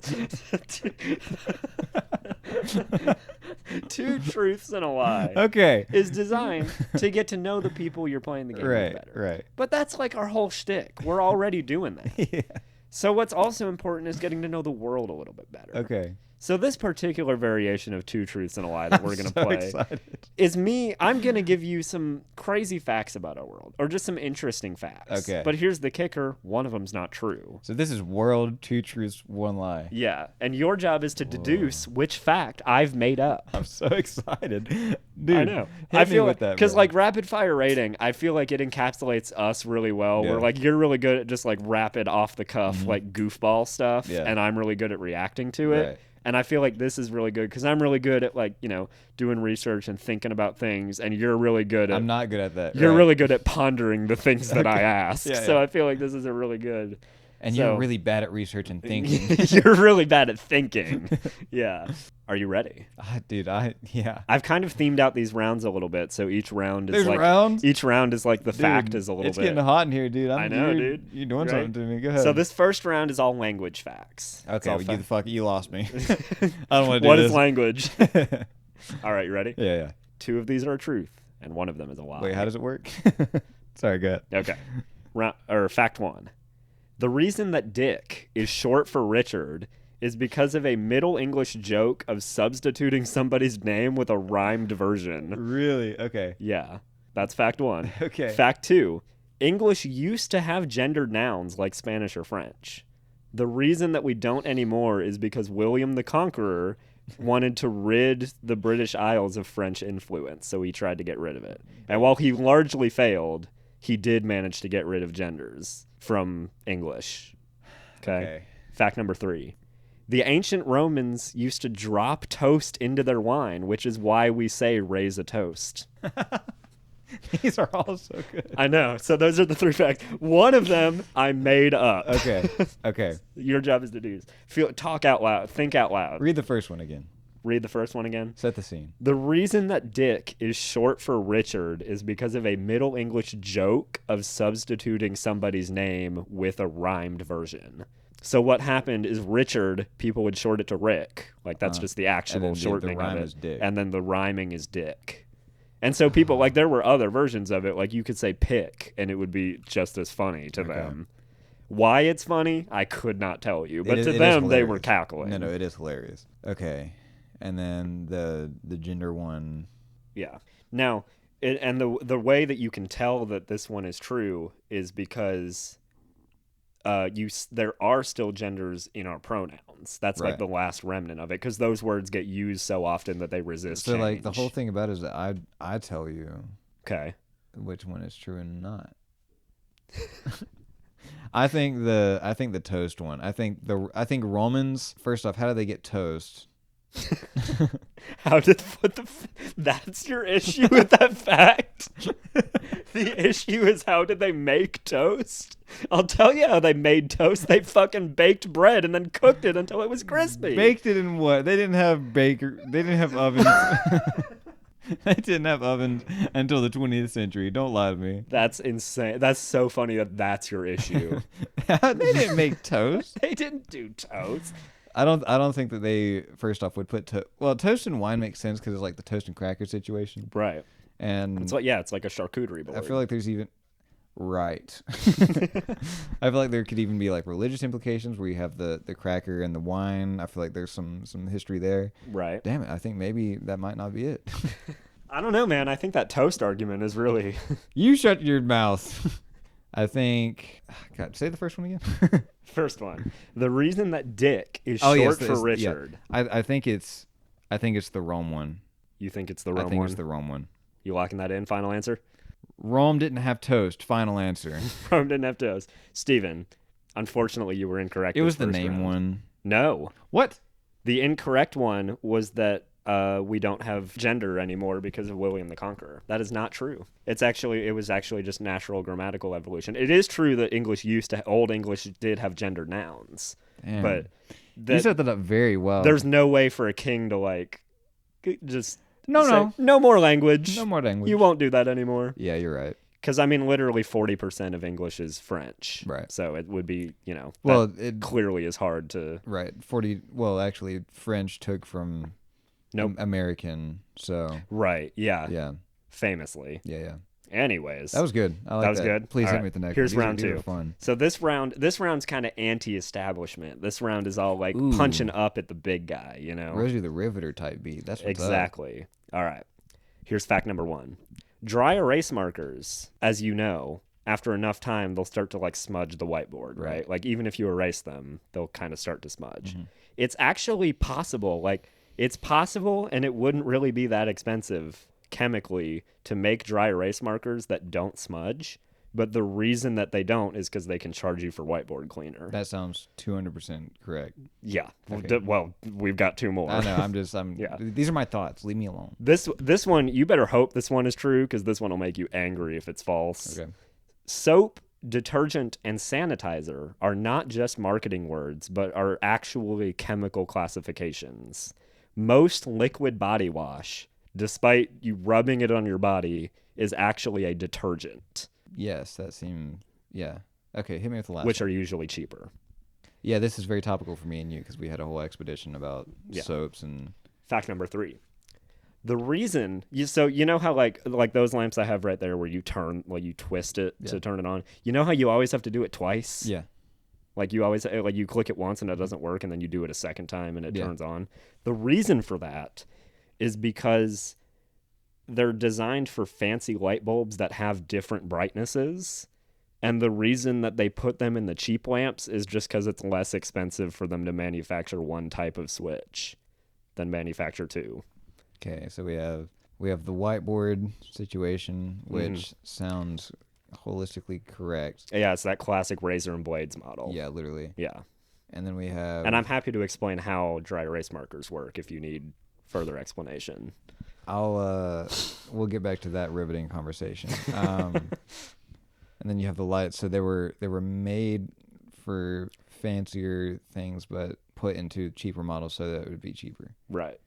Two Truths and a Lie. Okay. Is designed to get to know the people you're playing the game with better. Right. But that's like our whole shtick. We're already doing that. Yeah. So what's also important is getting to know the world a little bit better. Okay. So this particular variation of Two Truths and a Lie that we're going to play excited. is me. I'm going to give you some crazy facts about our world, or just some interesting facts. Okay. But here's the kicker. One of them's not true. So this is world, two truths, one lie. Yeah. And your job is to deduce which fact I've made up. I'm so excited. Dude, I know. Hit I me feel with that, because bro. like rapid fire rating, I feel like it encapsulates us really well. Yeah. Where like you're really good at just like rapid off the cuff like goofball stuff, Yeah. and I'm really good at reacting to it. Right. And I feel like this is really good because I'm really good at like, you know, doing research and thinking about things, and you're really good at... I'm not good at that. You're right. really good at pondering the things that I ask. Yeah, So yeah. I feel like this is a really good... And you're really bad at research and thinking. You're really bad at thinking. Yeah. Are you ready? Dude, yeah. I've kind of themed out these rounds a little bit, so each round is There's like... rounds? Each round is like the Dude, fact is a little it's bit... getting hot in here, dude. I know, dude. You're doing Right? something to me. Go ahead. So this first round is all language facts. It's Okay, all well, you lost me. I don't want to do What this. is language? All right, you ready? Yeah. Two of these are a truth, and one of them is a lie. Wait, how does it work? Sorry, go ahead. Okay. Fact one. The reason that Dick is short for Richard is because of a Middle English joke of substituting somebody's name with a rhymed version. Really? Okay. Yeah, that's fact one. Okay. Fact two. English used to have gendered nouns like Spanish or French. The reason that we don't anymore is because William the Conqueror wanted to rid the British Isles of French influence, so he tried to get rid of it. And while he largely failed, he did manage to get rid of genders from English. Okay. Fact number three. The ancient Romans used to drop toast into their wine, which is why we say raise a toast. These are all so good. I know. So those are the three facts. One of them I made up. Okay. Your job is to do this. Talk out loud. Think out loud. Read the first one again. Read the first one again. Set the scene. The reason that Dick is short for Richard is because of a Middle English joke of substituting somebody's name with a rhymed version. So what happened is Richard, people would short it to Rick. Like that's just the actual shortening the rhyme of it. is Dick. And then the rhyming is Dick. And so people, like there were other versions of it. Like you could say pick and it would be just as funny to them. Why it's funny, I could not tell you. But to them, they were cackling. No, it is hilarious. Okay. And then the gender one. Yeah. Now, the way that you can tell that this one is true is because there are still genders in our pronouns. That's like the last remnant of it, because those words get used so often that they resist change. Like the whole thing about it is that I tell you which one is true and not. I think the toast one. I think Romans, first off, how do they get toast? How did that's your issue with that fact? The issue is how did they make toast? I'll tell you how they made toast. They fucking baked bread and then cooked it until it was crispy. Baked it in what? They didn't have They didn't have ovens. They didn't have ovens until the 20th century. Don't lie to me. That's insane. That's so funny that that's your issue. They didn't make toast. They didn't do toast. I don't think that they first off would put toast and wine makes sense because it's like the toast and cracker situation, right? And it's like a charcuterie board. I feel like there's even right. I feel like there could even be like religious implications where you have the cracker and the wine. I feel like there's some history there. Right. Damn it! I think maybe that might not be it. I don't know, man. I think that toast argument is really. You shut your mouth. I think. God, say the first one again. First one. The reason that Dick is short for Richard. Yeah. I think it's the Rome one. You think it's the Rome one? I think it's the Rome one. You locking that in? Final answer? Rome didn't have toast. Final answer. Rome didn't have toast. Steven, unfortunately, you were incorrect. It was the name one. No. What? The incorrect one was that we don't have gender anymore because of William the Conqueror. That is not true. It was actually just natural grammatical evolution. It is true that Old English did have gendered nouns. Damn. But you set that up very well. There's no way for a king to just no more language. No more language. You won't do that anymore. Yeah, you're right. Because literally 40% of English is French. Right. So it would be, it clearly is hard to. Right. 40. Well, actually, French took from. American, so right, yeah, yeah, famously, yeah. Anyways, that was good. I like that was good. Please hit me with the next. Here's round 2. Fun. So this round's kind of anti-establishment. This round is all like punching up at the big guy, Rosie the Riveter type beat. That's what's exactly. Up. All right. Here's fact number 1. Dry erase markers, as you know, after enough time, they'll start to smudge the whiteboard, right? Like even if you erase them, they'll kind of start to smudge. Mm-hmm. It's actually possible, It's possible, and it wouldn't really be that expensive chemically to make dry erase markers that don't smudge. But the reason that they don't is because they can charge you for whiteboard cleaner. That sounds 200% correct. Yeah. Okay. Well, we've got 2 more. I know. Yeah. These are my thoughts. Leave me alone. This one, you better hope this one is true because this one will make you angry if it's false. Okay. Soap, detergent, and sanitizer are not just marketing words, but are actually chemical classifications. Most liquid body wash, despite you rubbing it on your body, is actually a detergent. Yes, that seemed... Yeah. Okay, hit me with the last Which one. Are usually cheaper. Yeah, this is very topical for me and you because we had a whole expedition about soaps and... Fact number 3. The reason... you know how like those lamps I have right there where you turn, you twist it to turn it on? You know how you always have to do it twice? Yeah. You always you click it once and it doesn't work, and then you do it a second time and it turns on. The reason for that is because they're designed for fancy light bulbs that have different brightnesses, and the reason that they put them in the cheap lamps is just because it's less expensive for them to manufacture one type of switch than manufacture 2. Okay, so we have the whiteboard situation, which sounds holistically correct. Yeah, it's that classic razor and blades model. Yeah, literally. Yeah. And then we have... And I'm happy to explain how dry erase markers work if you need further explanation. We'll get back to that riveting conversation. And then you have the lights. So they were made for fancier things, but put into cheaper models so that it would be cheaper. Right.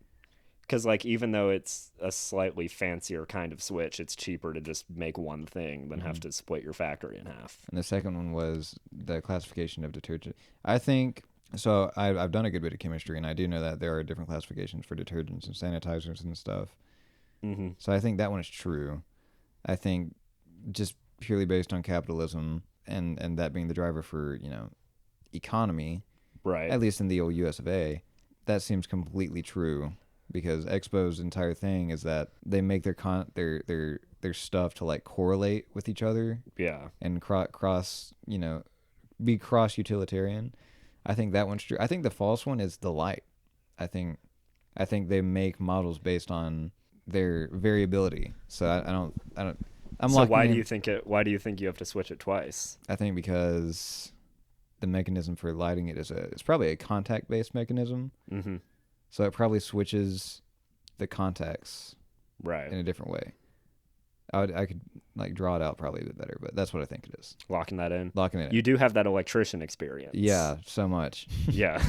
Because, even though it's a slightly fancier kind of switch, it's cheaper to just make one thing than have to split your factory in half. And the second one was the classification of detergent. I think, so I've done a good bit of chemistry, and I do know that there are different classifications for detergents and sanitizers and stuff. Mm-hmm. So I think that one is true. I think just purely based on capitalism and that being the driver for, economy, right? At least in the old US of A, that seems completely true. Because Expo's entire thing is that they make their stuff to correlate with each other. Yeah. And cross, be cross utilitarian. I think that one's true. I think the false one is the light. I think they make models based on their variability. So I don't. So why do you think you have to switch it twice? I think because the mechanism for lighting it it's probably a contact based mechanism. Mm-hmm. So it probably switches the contacts Right. in a different way. I could like draw it out probably a bit better, but that's what I think it is. Locking that in. Locking it in. You do have that electrician experience. Yeah, so much. Yeah.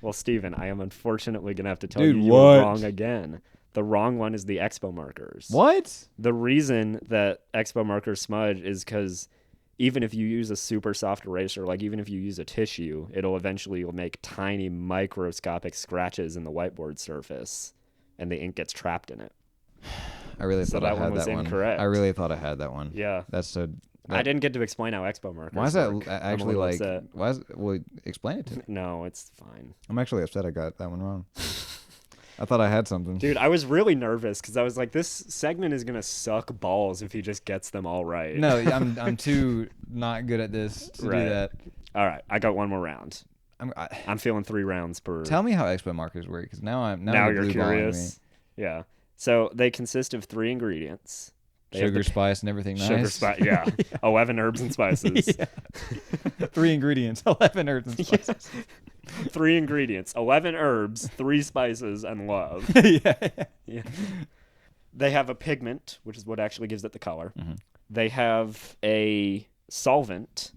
Well, Steven, I am unfortunately going to have to tell Dude, you what? were wrong again. The wrong one is the expo markers. What? The reason that expo markers smudge is because even if you use a super soft eraser, like even if you use a tissue, it'll eventually make tiny microscopic scratches in the whiteboard surface, and the ink gets trapped in it. I really So thought I that one had was that one. incorrect. I really thought I had that one. Yeah. That's so. I didn't get to explain how expo markers Why is that work. actually I'm a little like? upset. Why is? Well, explain it to me. No, it's fine. I'm actually upset I got that one wrong. I thought I had something. Dude, I was really nervous because I was like, this segment is gonna suck balls if he just gets them all right. No, I'm too not good at this to Right. do that. All right, I got one more round. I, I'm feeling 3 rounds per. tell me how expo markers work, because now now you're you're blue-balling curious. Yeah. So they consist of 3 ingredients. me. They have Sugar, the spice, and everything nice. sugar, spice. Yeah. 11 herbs and spices. Yeah. 3 ingredients, 11 herbs and spices. 3 ingredients: 11 herbs, 3 spices, and love. Yeah. Yeah. They have a pigment, which is what actually gives it the color. Mm-hmm. They have a solvent,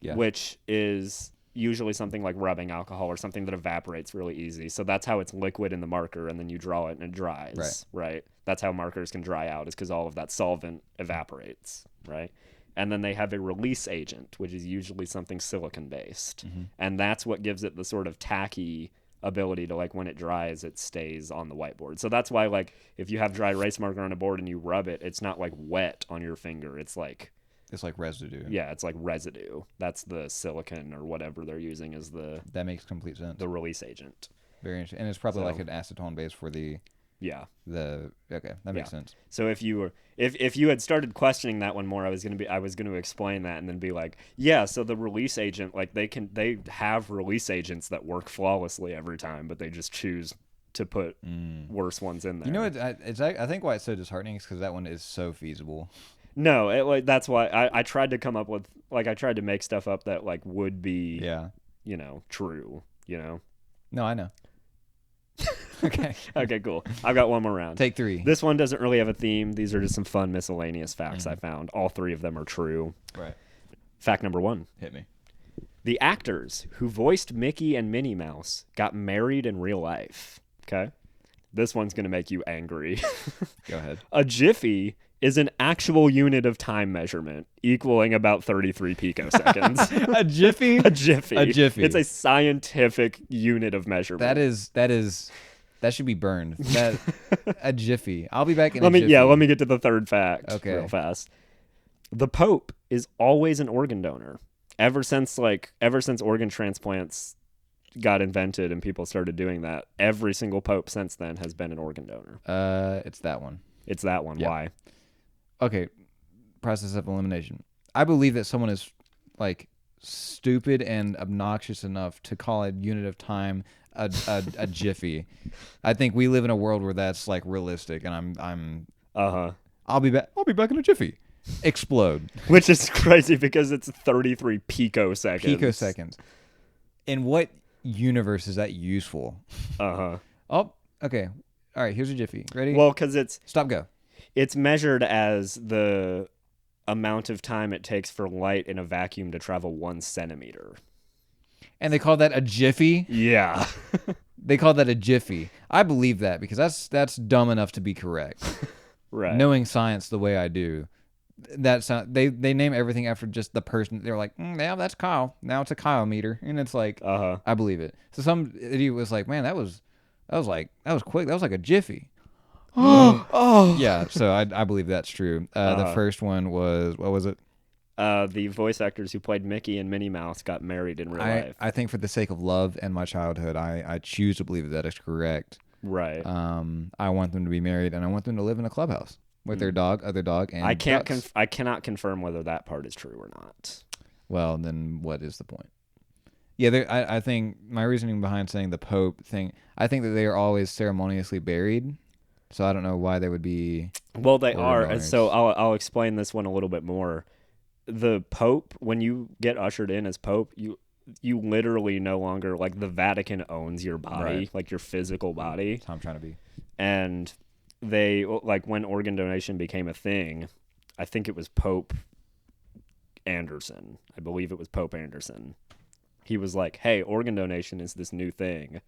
Yeah. which is usually something like rubbing alcohol or something that evaporates really easy. So that's how it's liquid in the marker, and then you draw it and it dries. Right. That's how markers can dry out, is because all of that solvent evaporates. Right. And then they have a release agent, which is usually something silicon based. Mm-hmm. And that's what gives it the sort of tacky ability to, like, when it dries, it stays on the whiteboard. So that's why, like, if you have dry erase marker on a board and you rub it, it's not like wet on your finger. It's like residue. yeah, it's like residue. That's the silicon or whatever they're using as That makes complete sense. the release agent. Very interesting. And it's probably So- like an acetone base for the Yeah. okay, that makes sense. So if you were if you had started questioning that one more, I was gonna explain that and then be like, yeah, so the release agent, like they have release agents that work flawlessly every time, but they just choose to put worse ones in there. You know what? I think why it's so disheartening is because that one is so feasible. No, like that's why I tried to come up with, like, I tried to make stuff up that, like, would be true. No, I know. Okay. Okay, cool. I've got one more round. Take 3. This one doesn't really have a theme. These are just some fun miscellaneous facts I found. All 3 of them are true. Right. Fact number 1. Hit me. The actors who voiced Mickey and Minnie Mouse got married in real life. Okay? This one's going to make you angry. Go ahead. A jiffy is an actual unit of time measurement, equaling about 33 picoseconds. A jiffy? A jiffy. A jiffy. It's a scientific unit of measurement. That should be burned. A jiffy. I'll be back in a jiffy. Let me get to the third fact Okay. real fast. The Pope is always an organ donor. Ever since organ transplants got invented and people started doing that, every single Pope since then has been an organ donor. It's that one. It's that one. Yeah. Why? Okay. Process of elimination. I believe that someone is like stupid and obnoxious enough to call a unit of time a jiffy. I think we live in a world where that's like realistic, and I'm I'll be back in a jiffy. Explode. Which is crazy because it's 33 picoseconds. Picoseconds. In what universe is that useful? Oh, okay. All right, here's a jiffy. Ready? Well, because Stop, go. It's measured as the amount of time it takes for light in a vacuum to travel 1 centimeter. And they call that a jiffy? Yeah. They call that a jiffy. I believe that because that's dumb enough to be correct. Right. Knowing science the way I do, they name everything after just the person. They're like, yeah, that's Kyle. Now it's a Kyle meter, and it's like, I believe it. So some idiot was like, man, that was quick. That was like a jiffy. Yeah. So I believe that's true. The first one was, what was it? The voice actors who played Mickey and Minnie Mouse got married in real life. I think for the sake of love and my childhood, I choose to believe that is correct. Right. I want them to be married, and I want them to live in a clubhouse with their dog, other dog, and I ducks. I cannot confirm whether that part is true or not. Well, then what is the point? Yeah, I think my reasoning behind saying the Pope thing, I think that they are always ceremoniously buried, so I don't know why they would be. Well, they organ are, and donors. so I'll explain this one a little bit more. The Pope, when you get ushered in as Pope, you literally no longer, like, the Vatican owns your body, like your physical body. That's how I'm trying to be. And they, like, when organ donation became a thing, I think it was Pope Anderson. I believe it was Pope Anderson. He was like, hey, organ donation is this new thing.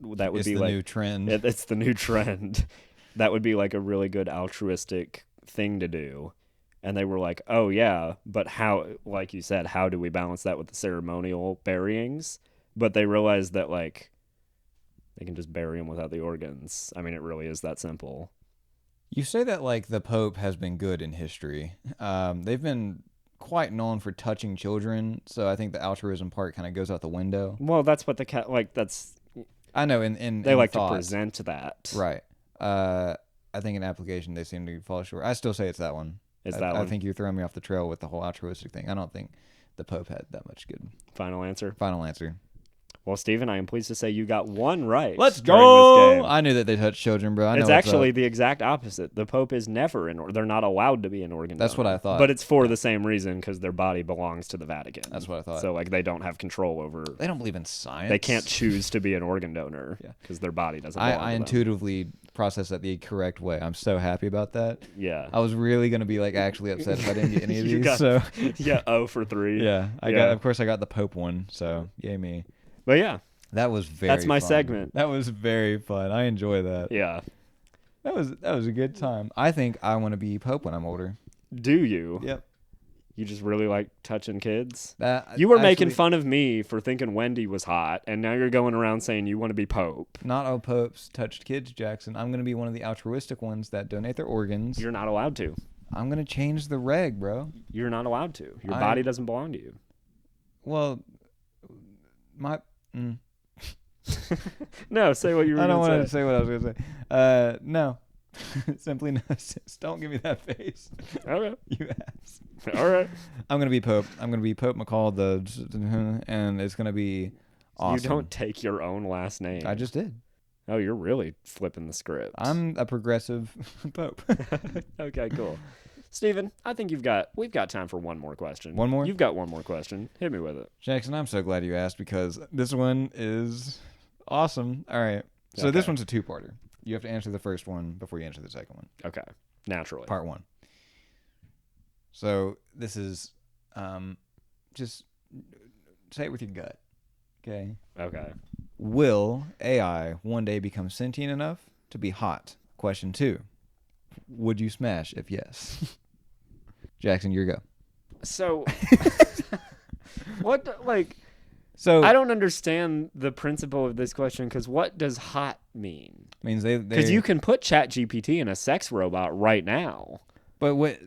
That would It's be the like new trend. It's the new trend. That would be like a really good altruistic thing to do. And they were like, oh, yeah, but how, like you said, how do we balance that with the ceremonial buryings? But they realized that, like, they can just bury them without the organs. I mean, it really is that simple. You say that like the Pope has been good in history. They've been quite known for touching children, so I think the altruism part kind of goes out the window. Well, that's what that's... I know, they like to present that. Right. I think in application they seem to fall short. I still say it's that one. I think you're throwing me off the trail with the whole altruistic thing. I don't think the Pope had that much good. Final answer? Final answer. Well, Steven, I am pleased to say you got one right. Let's go! This game. I knew that they touched children, bro. It's actually the exact opposite. The Pope is never they're not allowed to be an organ donor. That's what I thought. But it's for the same reason, because their body belongs to the Vatican. That's what I thought. So, like, they don't have control over... They don't believe in science. They can't choose to be an organ donor because their body doesn't belong to them. I intuitively processed that the correct way. I'm so happy about that. Yeah. I was really going to be, like, actually upset if I didn't get any of these. Yeah, 0 for 3. Yeah. I got the Pope one, so yay me. But yeah. That was That's my fun. segment. That was very fun. I enjoy that. Yeah. That was a good time. I think I want to be Pope when I'm older. Do you? Yep. You just really like touching kids? You were making fun of me for thinking Wendy was hot, and now you're going around saying you want to be Pope. Not all popes touched kids, Jackson. I'm going to be one of the altruistic ones that donate their organs. You're not allowed to. I'm going to change the reg, bro. You're not allowed to. Your body doesn't belong to you. Well, No, say what you were going to say. I don't want to say what I was going to say. No. Simply no. Don't give me that face. Okay. You ass. All right. I'm going to be Pope. I'm going to be Pope McCall, and it's going to be awesome. You don't take your own last name. I just did. Oh, you're really flipping the script. I'm a progressive Pope. Okay, cool. Steven, I think we've got time for one more question. One more? You've got one more question. Hit me with it. Jackson, I'm so glad you asked because this one is awesome. All right. So this one's a two-parter. You have to answer the first one before you answer the second one. Okay. Naturally. Part 1. So this is just say it with your gut. Okay? Okay. Will AI one day become sentient enough to be hot? Question 2. Would you smash if yes? Jackson, your go. So, what, like... So I don't understand the principle of this question because what does hot mean? Means they because you can put ChatGPT in a sex robot right now. But what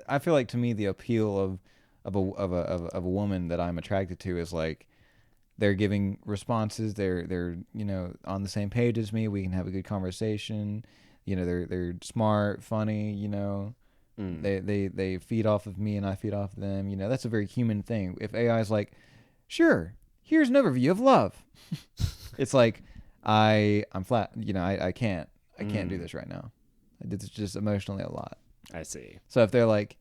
I feel like to me the appeal of a woman that I'm attracted to is like they're giving responses. They're on the same page as me. We can have a good conversation. They're smart, funny. They feed off of me and I feed off of them. That's a very human thing. If AI is like, sure. Here's an overview of love. It's like I'm flat. I can't do this right now. It's just emotionally a lot. I see. So if they're like,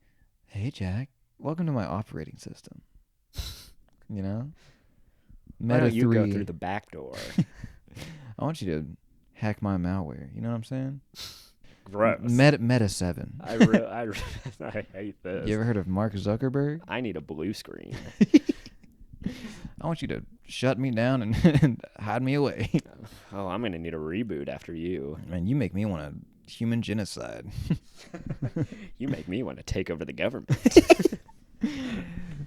"Hey Jack, welcome to my operating system," Meta Why don't you 3, go through the back door? I want you to hack my malware. You know what I'm saying? Gross. Meta 7. I hate this. You ever heard of Mark Zuckerberg? I need a blue screen. I want you to shut me down and hide me away. Oh, I'm going to need a reboot after you. Man, you make me want a human genocide. You make me want to take over the government.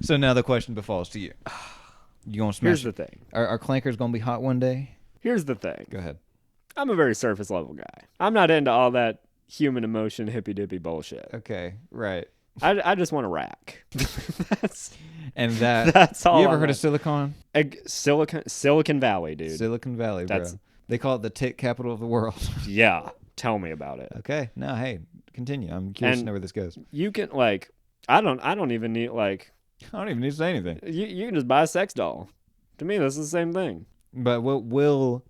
So now the question befalls to you. You going to smash? Here's the thing. Are clankers going to be hot one day? Here's the thing. Go ahead. I'm a very surface level guy. I'm not into all that human emotion hippy-dippy bullshit. Okay, right. I just want to rack. That's all. You ever heard of Silicon? Silicon Valley, dude. Silicon Valley, bro. They call it the tech capital of the world. Yeah. Tell me about it. Okay. No, hey, continue. I'm curious to know where this goes. You can I don't even need I don't even need to say anything. You can just buy a sex doll. To me, this is the same thing. But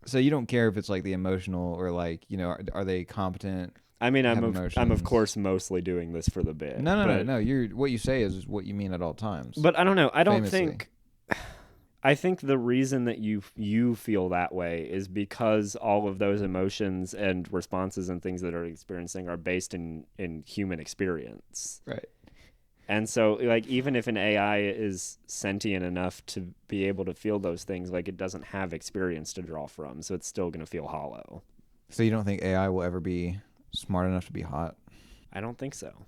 so you don't care if it's like the emotional or like, are they competent? I mean, I'm of course mostly doing this for the bit. No. What you say is what you mean at all times. But I don't know. I don't think I think the reason that you feel that way is because all of those emotions and responses and things that are experiencing are based in human experience. Right. And so, like, even if an AI is sentient enough to be able to feel those things, like, it doesn't have experience to draw from, so it's still going to feel hollow. So you don't think AI will ever be smart enough to be hot? I don't think so.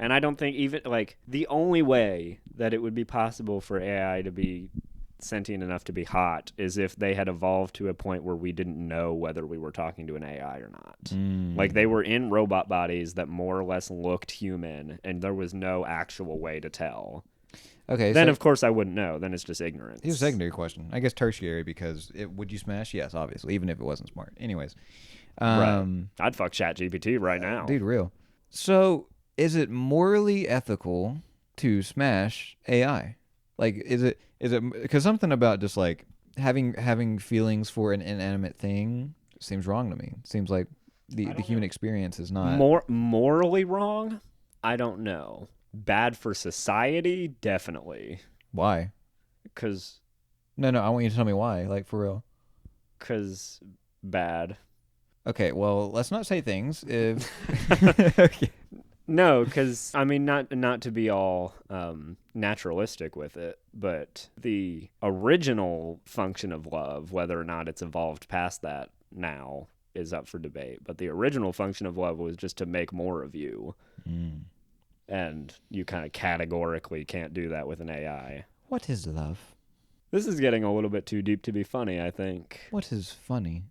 And I don't think even, like, the only way that it would be possible for AI to be sentient enough to be hot is if they had evolved to a point where we didn't know whether we were talking to an AI or not. Like, they were in robot bodies that more or less looked human, and there was no actual way to tell. Okay. Then, of course, I wouldn't know. Then it's just ignorance. Here's a secondary question. I guess tertiary, because would you smash? Yes, obviously, even if it wasn't smart. Anyways. Right. I'd fuck ChatGPT right now. Dude, real. So, is it morally ethical to smash AI? Like, is it because something about just like having feelings for an inanimate thing seems wrong to me. It seems like the human experience is not morally wrong. I don't know. Bad for society, definitely. Why? Because no, I want you to tell me why. Like, for real. Because bad. Okay, well, let's not say things if. Okay. No, because, I mean, not to be all naturalistic with it, but the original function of love, whether or not it's evolved past that now, is up for debate. But the original function of love was just to make more of you. And you kind of categorically can't do that with an AI. What is love? This is getting a little bit too deep to be funny, I think. What is funny?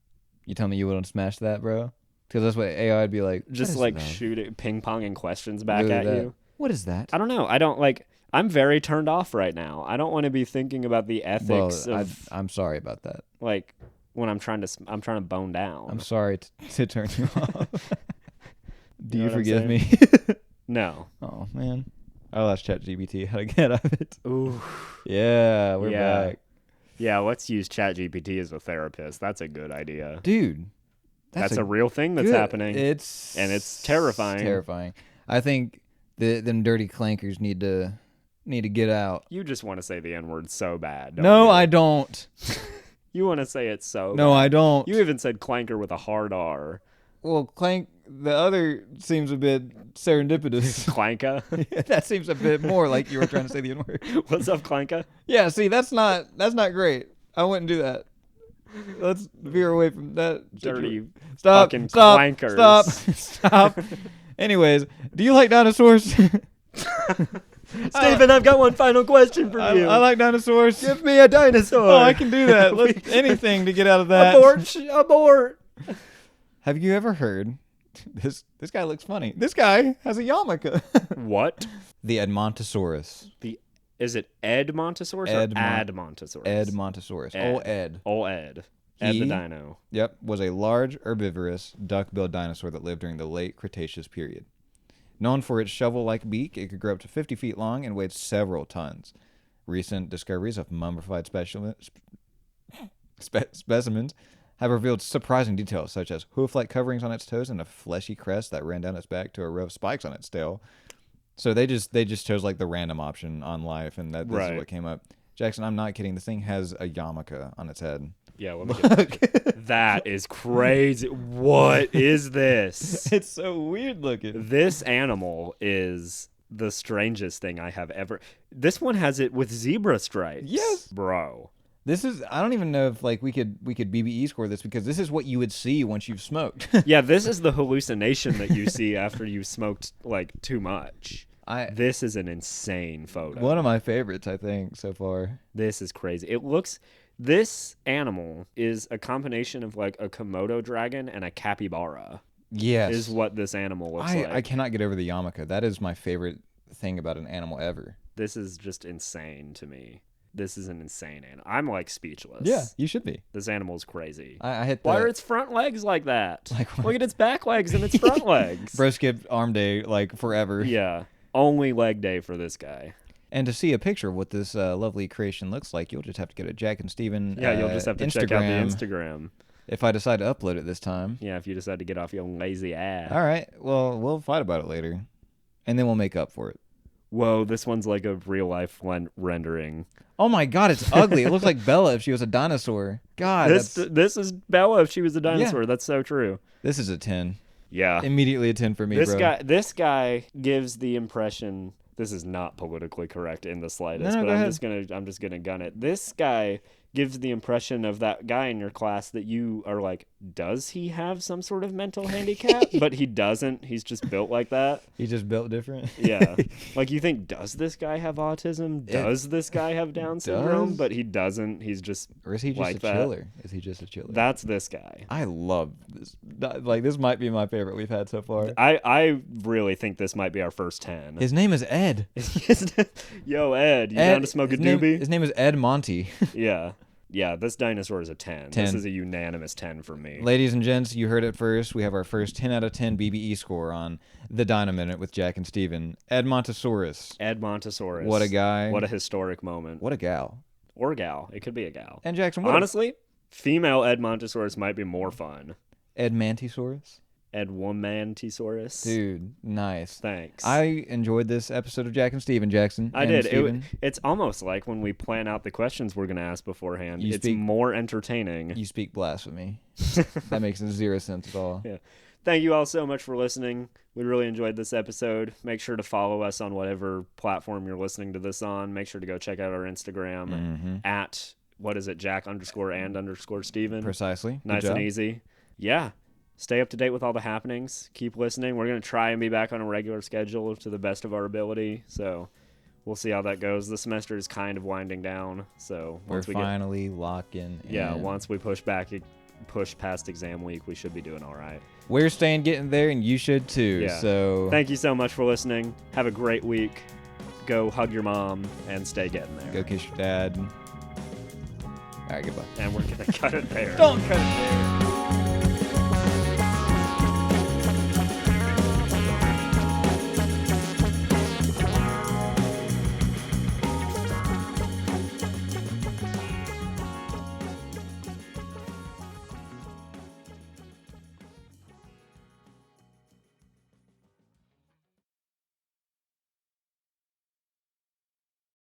You tell me you wouldn't smash that, bro? Because that's what AI would be like. Just like shooting, ping-ponging questions back at you. What is that? I don't know. I don't like. I'm very turned off right now. I don't want to be thinking about the ethics of. I'm sorry about that. Like when I'm trying to bone down. I'm sorry to turn you off. Do you what forgive me? No. Oh man, I'll ask ChatGPT how to get out of it. Ooh. Yeah, we're back. Yeah, let's use ChatGPT as a therapist. That's a good idea, dude. That's a real thing that's happening. It's terrifying. Terrifying. I think them dirty clankers need to get out. You just want to say the N-word so bad. No, I don't. You want to say it so No, bad. I don't. You even said clanker with a hard R. Well, clank. The other seems a bit serendipitous. Clanka? Yeah, that seems a bit more like you were trying to say the N-word. What's up, Clanka? Yeah, see, that's not great. I wouldn't do that. Let's veer away from that. Dirty fucking clankers. Stop. Anyways, do you like dinosaurs? Steven, I've got one final question for you. I like dinosaurs. Give me a dinosaur. Oh, I can do that. Anything to get out of that. Abort. Have you ever heard? This guy looks funny. This guy has a yarmulke. What? The Edmontosaurus. Is it Edmontosaurus or Admontosaurus? Edmontosaurus. Ed. Ed the dino. Yep, was a large herbivorous duck-billed dinosaur that lived during the late Cretaceous period. Known for its shovel-like beak, it could grow up to 50 feet long and weighed several tons. Recent discoveries of mummified specimens have revealed surprising details, such as hoof-like coverings on its toes and a fleshy crest that ran down its back to a row of spikes on its tail. So they just chose like the random option on life, and this is what came up. Jackson, I'm not kidding. This thing has a yarmulke on its head. Yeah, let me get that is crazy. What is this? It's so weird looking. This animal is the strangest thing I have ever. This one has it with zebra stripes. Yes, bro. This is. I don't even know if like we could BBE score this, because this is what you would see once you've smoked. Yeah, this is the hallucination that you see after you've smoked like too much. This is an insane photo. One of my favorites, I think, so far. This is crazy. This animal is a combination of like a Komodo dragon and a capybara. Yes. Is what this animal looks like. I cannot get over the yarmulke. That is my favorite thing about an animal ever. This is just insane to me. This is an insane animal. I'm like speechless. Yeah, you should be. This animal's crazy. I hit Why are its front legs like that? Look at its back legs and its front legs. Bro skipped arm day like forever. Yeah. Only leg day for this guy. And to see a picture of what this lovely creation looks like, you'll just have to go to Jack and Steven. Yeah, you'll just have to check out the Instagram. If I decide to upload it this time. Yeah, if you decide to get off your lazy ass. All right. Well, we'll fight about it later. And then we'll make up for it. Whoa, this one's like a real life rendering. Oh my God, it's ugly. It looks like Bella if she was a dinosaur. God, this is Bella if she was a dinosaur. Yeah. That's so true. This is a 10. Yeah. Immediately a 10 for me, bro. This guy gives the impression. This is not politically correct in the slightest, No, but go I'm ahead. just gonna gun it. This guy gives the impression of that guy in your class that you are like, does he have some sort of mental handicap? But he doesn't. He's just built like that. He just built different. Yeah. Like you think, does this guy have autism? Does this guy have Down syndrome? But he doesn't. He's just Or is he just like a that. chiller? Is he just a chiller? That's this guy. I love this. Like, this might be my favorite we've had so far. I really think this might be our first 10. His name is Ed. Yo, Ed, you down to smoke a doobie? His name is Ed Monty. Yeah. Yeah, this dinosaur is a 10. 10. This is a unanimous 10 for me. Ladies and gents, you heard it first. We have our first 10 out of 10 BBE score on the Dino Minute with Jack and Steven. Ed Montosaurus. Ed Montosaurus. What a guy. What a historic moment. What a gal. Or gal. It could be a gal. And Jackson, honestly, female Ed Montosaurus might be more fun. Ed Mantisaurus? Ed Womantisaurus. Dude, nice. Thanks. I enjoyed this episode of Jack and Steven, Jackson. I did. It's almost like when we plan out the questions we're going to ask beforehand. It's more entertaining. You speak blasphemy. That makes 0 sense at all. Yeah. Thank you all so much for listening. We really enjoyed this episode. Make sure to follow us on whatever platform you're listening to this on. Make sure to go check out our Instagram at, what is it, Jack_and_Steven. Precisely. Nice and easy. Yeah. Stay up to date with all the happenings. Keep listening. We're going to try and be back on a regular schedule to the best of our ability. So we'll see how that goes. The semester is kind of winding down. So once we're finally locking in. Yeah, once we push past exam week, we should be doing all right. We're getting there, and you should too. Yeah. So thank you so much for listening. Have a great week. Go hug your mom and stay getting there. Go kiss your dad. All right, goodbye. And we're going to cut it there. Don't cut it there.